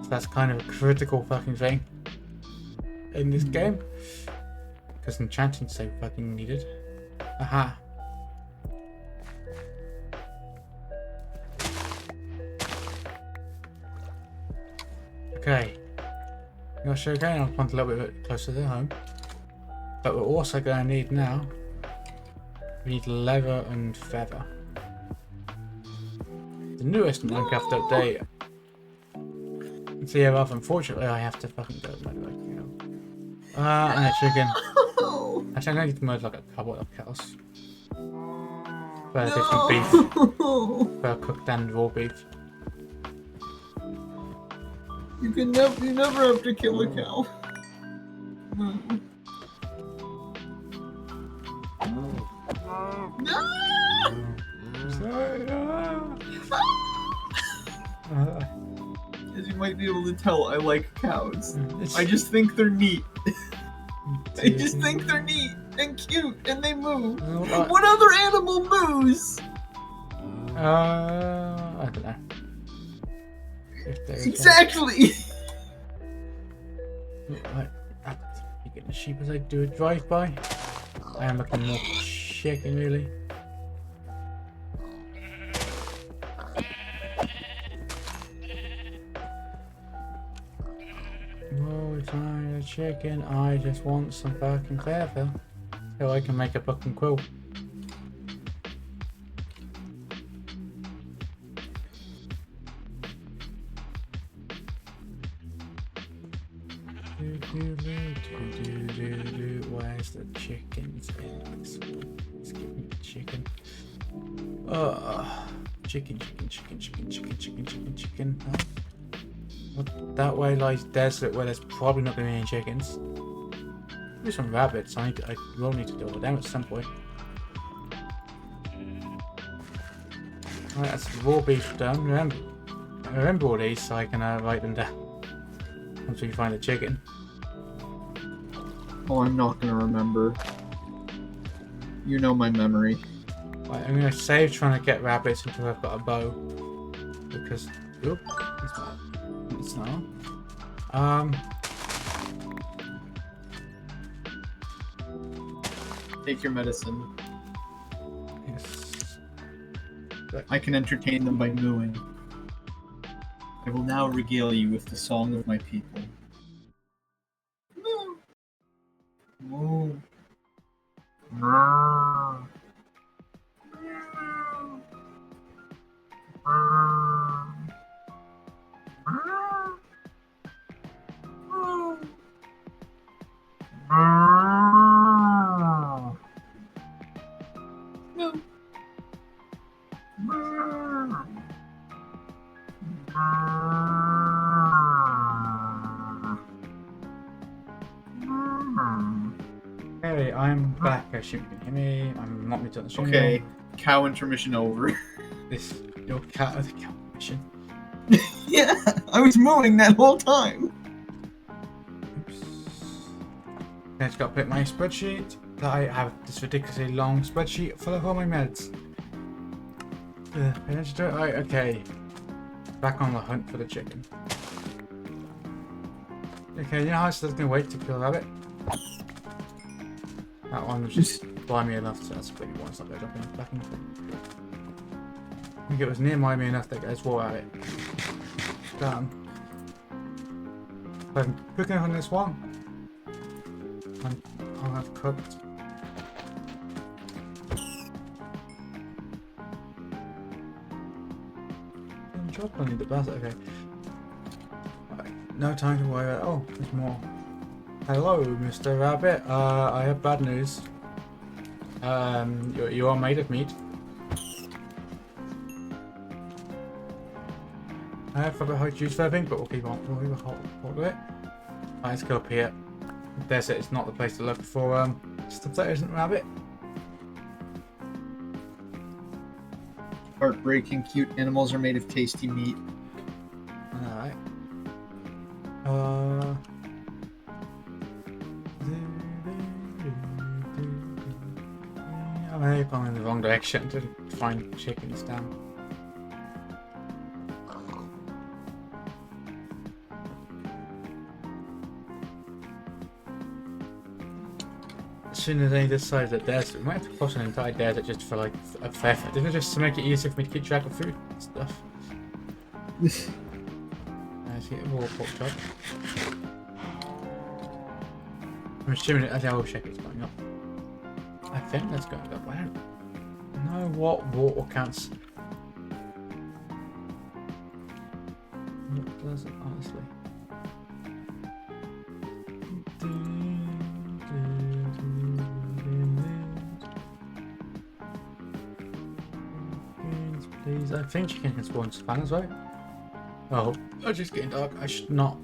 So that's kind of a critical fucking thing in this game. Because enchanting's so fucking needed. Aha. Okay. You got sugarcane? I'll plant a little bit closer to home. But we're also going to need now. We need leather and feather. The newest Minecraft update. So yeah, well, unfortunately I have to fucking go murder a cow. And a chicken. Actually, I'm going to need to murder like a couple of cows. For different beef. For cooked and raw beef. You never have to kill a cow. No. As you might be able to tell, I like cows. I just think they're neat. I just think they're neat and cute and they move. What other animal moves? I don't know. Exactly! Right, you get the sheep as I do a drive-by. I am looking more chicken, really. Whoa, it's not a chicken. I just want some fucking feather so I can make a fucking quilt. Where's the chickens in this one? Let's give me the chicken. Chicken. Huh? What, that way lies desert where there's probably not going to be any chickens. Maybe some rabbits. I will need to deal with them at some point. Right, that's raw beef done. Remember all these so I can write them down. Once we find the chicken. Oh, I'm not gonna remember. You know my memory. Right, I'm gonna save trying to get rabbits until I've got a bow. Because, oop, it's not. Take your medicine. Yes. I can entertain them by mooing. I will now regale you with the song of my people. Moo. Moo. Hey, I'm back. I assume you can hear me. I'm not muted on the stream. Okay, cow intermission over. This your cat the cow intermission. Yeah, I was mooing that whole time. Oops. I just got to put my spreadsheet. That I have this ridiculously long spreadsheet full of all my meds. Right, okay. Back on the hunt for the chicken. Okay, you know how I said I was going to wait to kill a rabbit? That one was just blimey enough, so that's pretty one. It's not going to jump back in. I think it was near me enough that I just wore at it. Done. If I'm quick enough on this one, I'll have cooked. I need the bus. Okay. Right. No time to worry about. Oh, there's more. Hello, Mr. Rabbit. I have bad news. You are made of meat. I have a high juice fabbing, but we'll keep on. We'll keep a hold of it. Right, let's go up here. The desert is not the place to look for stuff that isn't rabbit. Heartbreaking, cute animals are made of tasty meat. Alright. I may have gone in the wrong direction to find chickens down. As soon as I decide that desert, we might have to cross an entire desert just for like a theft. Didn't it just to make it easier for me to keep track of food and stuff? Let's get a raw pork chop. I'm assuming that the check is going up. I think that's going up. I don't know what water counts. What does it honestly? Please, I think chicken can spawn spanners, right? Oh, it's just getting dark. I should not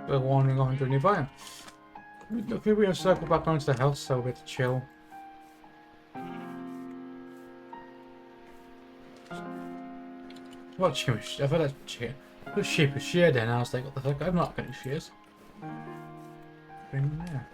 be wandering off into a new biome. Look, maybe we'll circle back onto the house so we're to chill. What chicken? I've had a chicken. The sheep is sheared in. I was like, what the fuck? I'm not getting shears. Bring them there.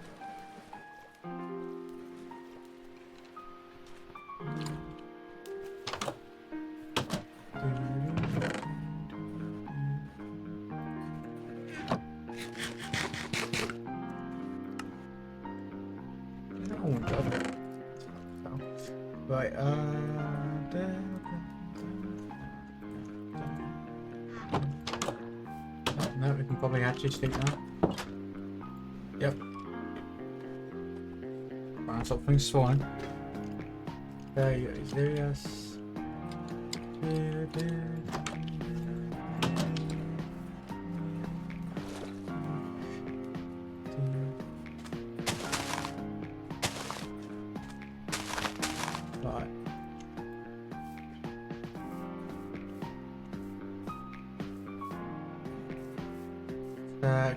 Right, no, we can probably actually stick that. Yep. Right, something swine. There you go, serious.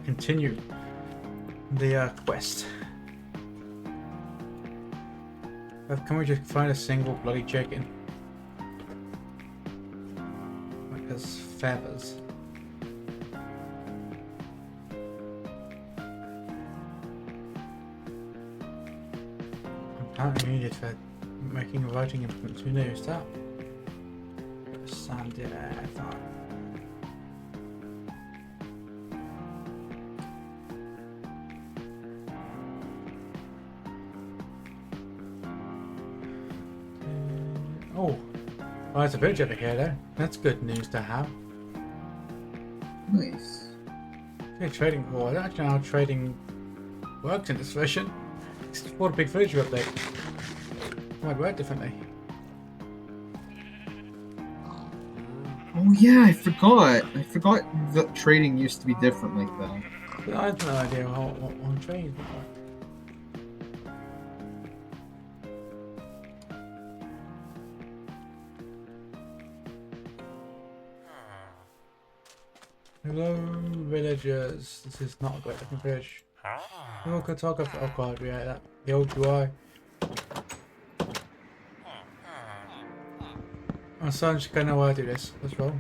Continue the quest. Can we just find a single bloody chicken? Like his feathers. I'm apparently needed for making writing implements. Who knows that? Sand, yeah, fine. Oh, there's a village over here though. That's good news to have. Nice. Yeah, trading. Well, I don't actually know how trading works in this version. It's for a big villager update. It might work differently. Oh yeah, I forgot. I forgot that trading used to be different like that. But I have no idea what trading works. Hello, villagers. This is not a great looking village. Oh, cartographer. Oh god, yeah, that the old UI. My son's gonna know how to do this. Let's roll.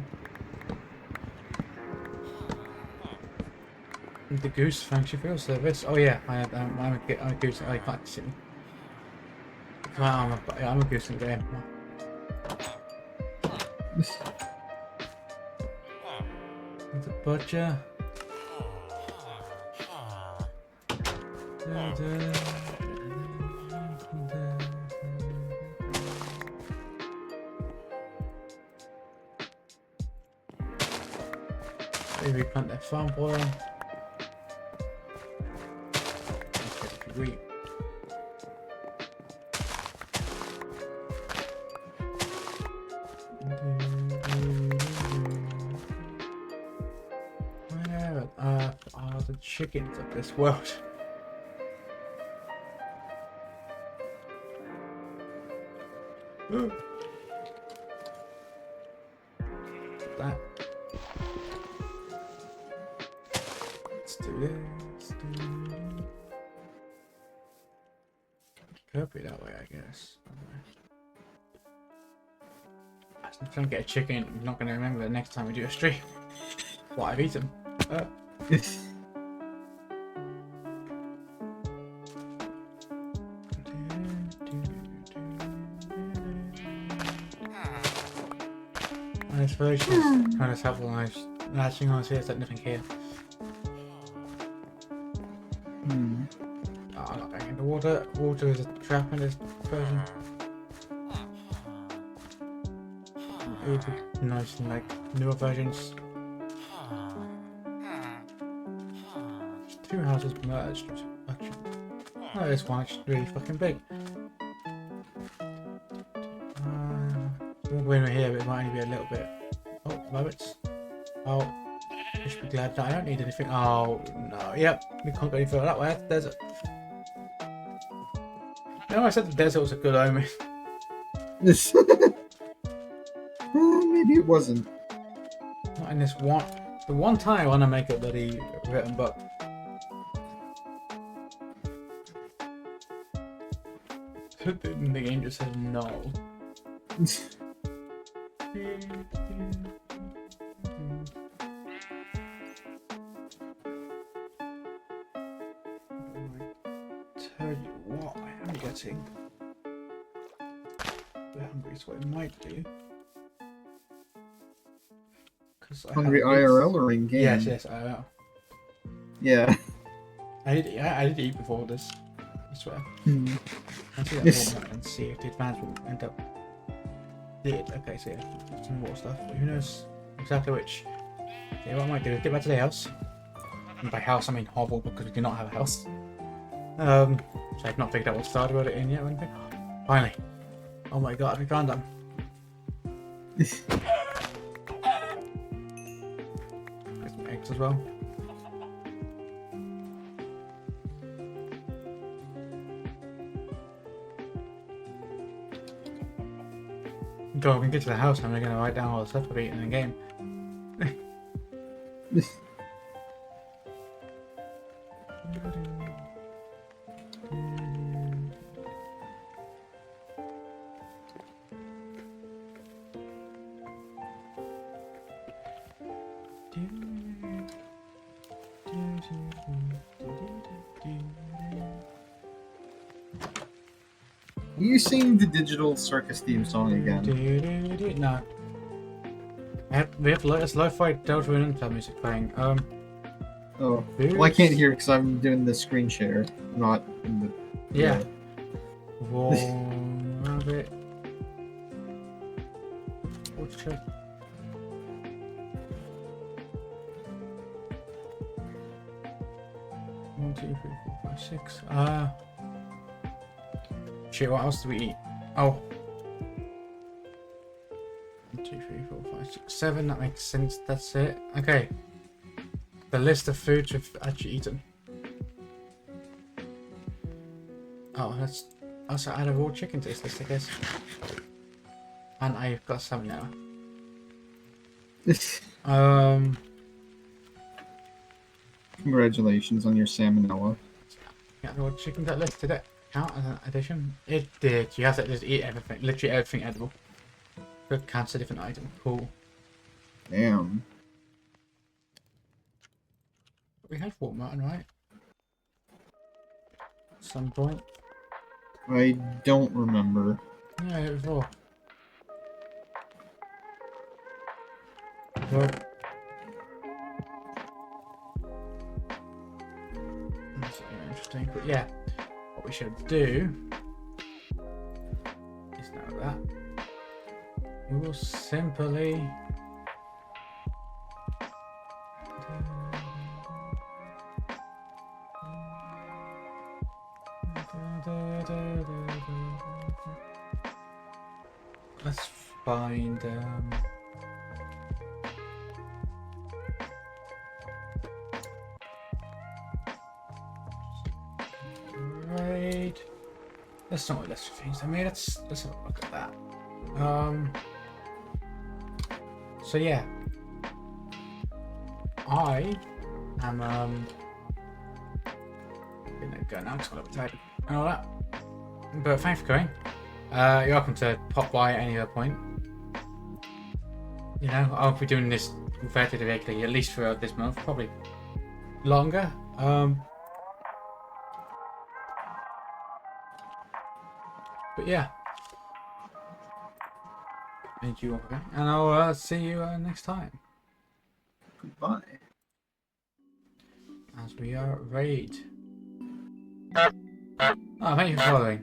The goose, thanks you for your service. Oh yeah, I'm a goose. I can't see me. Well, I'm a goose in the game. The butcher. Maybe plant that farm for them. Wheat. Where are the chickens of this world? That. Let's do this. Could be that way, I guess. I'm trying to get a chicken. I'm not going to remember the next time we do a stream what I've eaten. This village is kind of helpful. I was latching on to see there's like nothing here. Oh, I'm not going into water. Water is a trap in this version. It would be nice in like newer versions. Two houses merged. Oh, this one is really fucking big. We'll go in here, but it might only be a little bit. Oh, rabbits. Oh, you should be glad that I don't need anything. Oh, no. Yep, we can't go any further that way. That's the desert. You know, I said the desert was a good omen. Maybe it wasn't. Not in this one. The one time I want to make a bloody written book. The game just says no. Tell you what, I am getting. The hungry is what it might be. Hungry IRL or in game? Yes, IRL. Yeah. I did eat before this. I swear. I'll see that format and see if the advancement end up. Okay, so yeah, some more stuff. But who knows exactly which? Yeah, what I might do is get back to the house. And by house, I mean hovel because we do not have a house. So I've not figured out what style to put it in yet or anything. Finally. Oh my god, we found them. Get some eggs as well. Go, we can get to the house and we're going to write down all the stuff we've eaten in the game. Are you singing the Digital Circus theme song again? No. We have lo-fi Deltarune music playing. Oh. Well, I can't hear because I'm doing the screen share, not in the... Yeah. Rabbit. Let's check. 1, 2, 3, 4, 5, 6. Shit, what else do we eat? Oh. 1, 2, 3, 4, 5, 6, 7. That makes sense. That's it. Okay. The list of foods we've actually eaten. Oh, that's also add a raw chicken to this list, I guess. And I've got some now. Congratulations on your salmonella. Yeah, raw chicken that list, did it count as an addition? It did. You have to just eat everything, literally everything edible. Good, counts a different item. Cool. Damn. We had Fort Martin, right? At some point. I don't remember. Yeah, it was all. Well, that's interesting. But yeah, what we should do is now that we will simply let's find right. That's not what list of things I made. Let's have a look at that. So yeah, I am gonna go now because I'm a bit tired and all that. But thanks for coming. You're welcome to pop by at any other point. You know, I'll be doing this fairly regularly, at least for this month, probably longer. But yeah. Thank you all again, and I'll see you next time. Goodbye. As we are raid. Oh, thank you for following.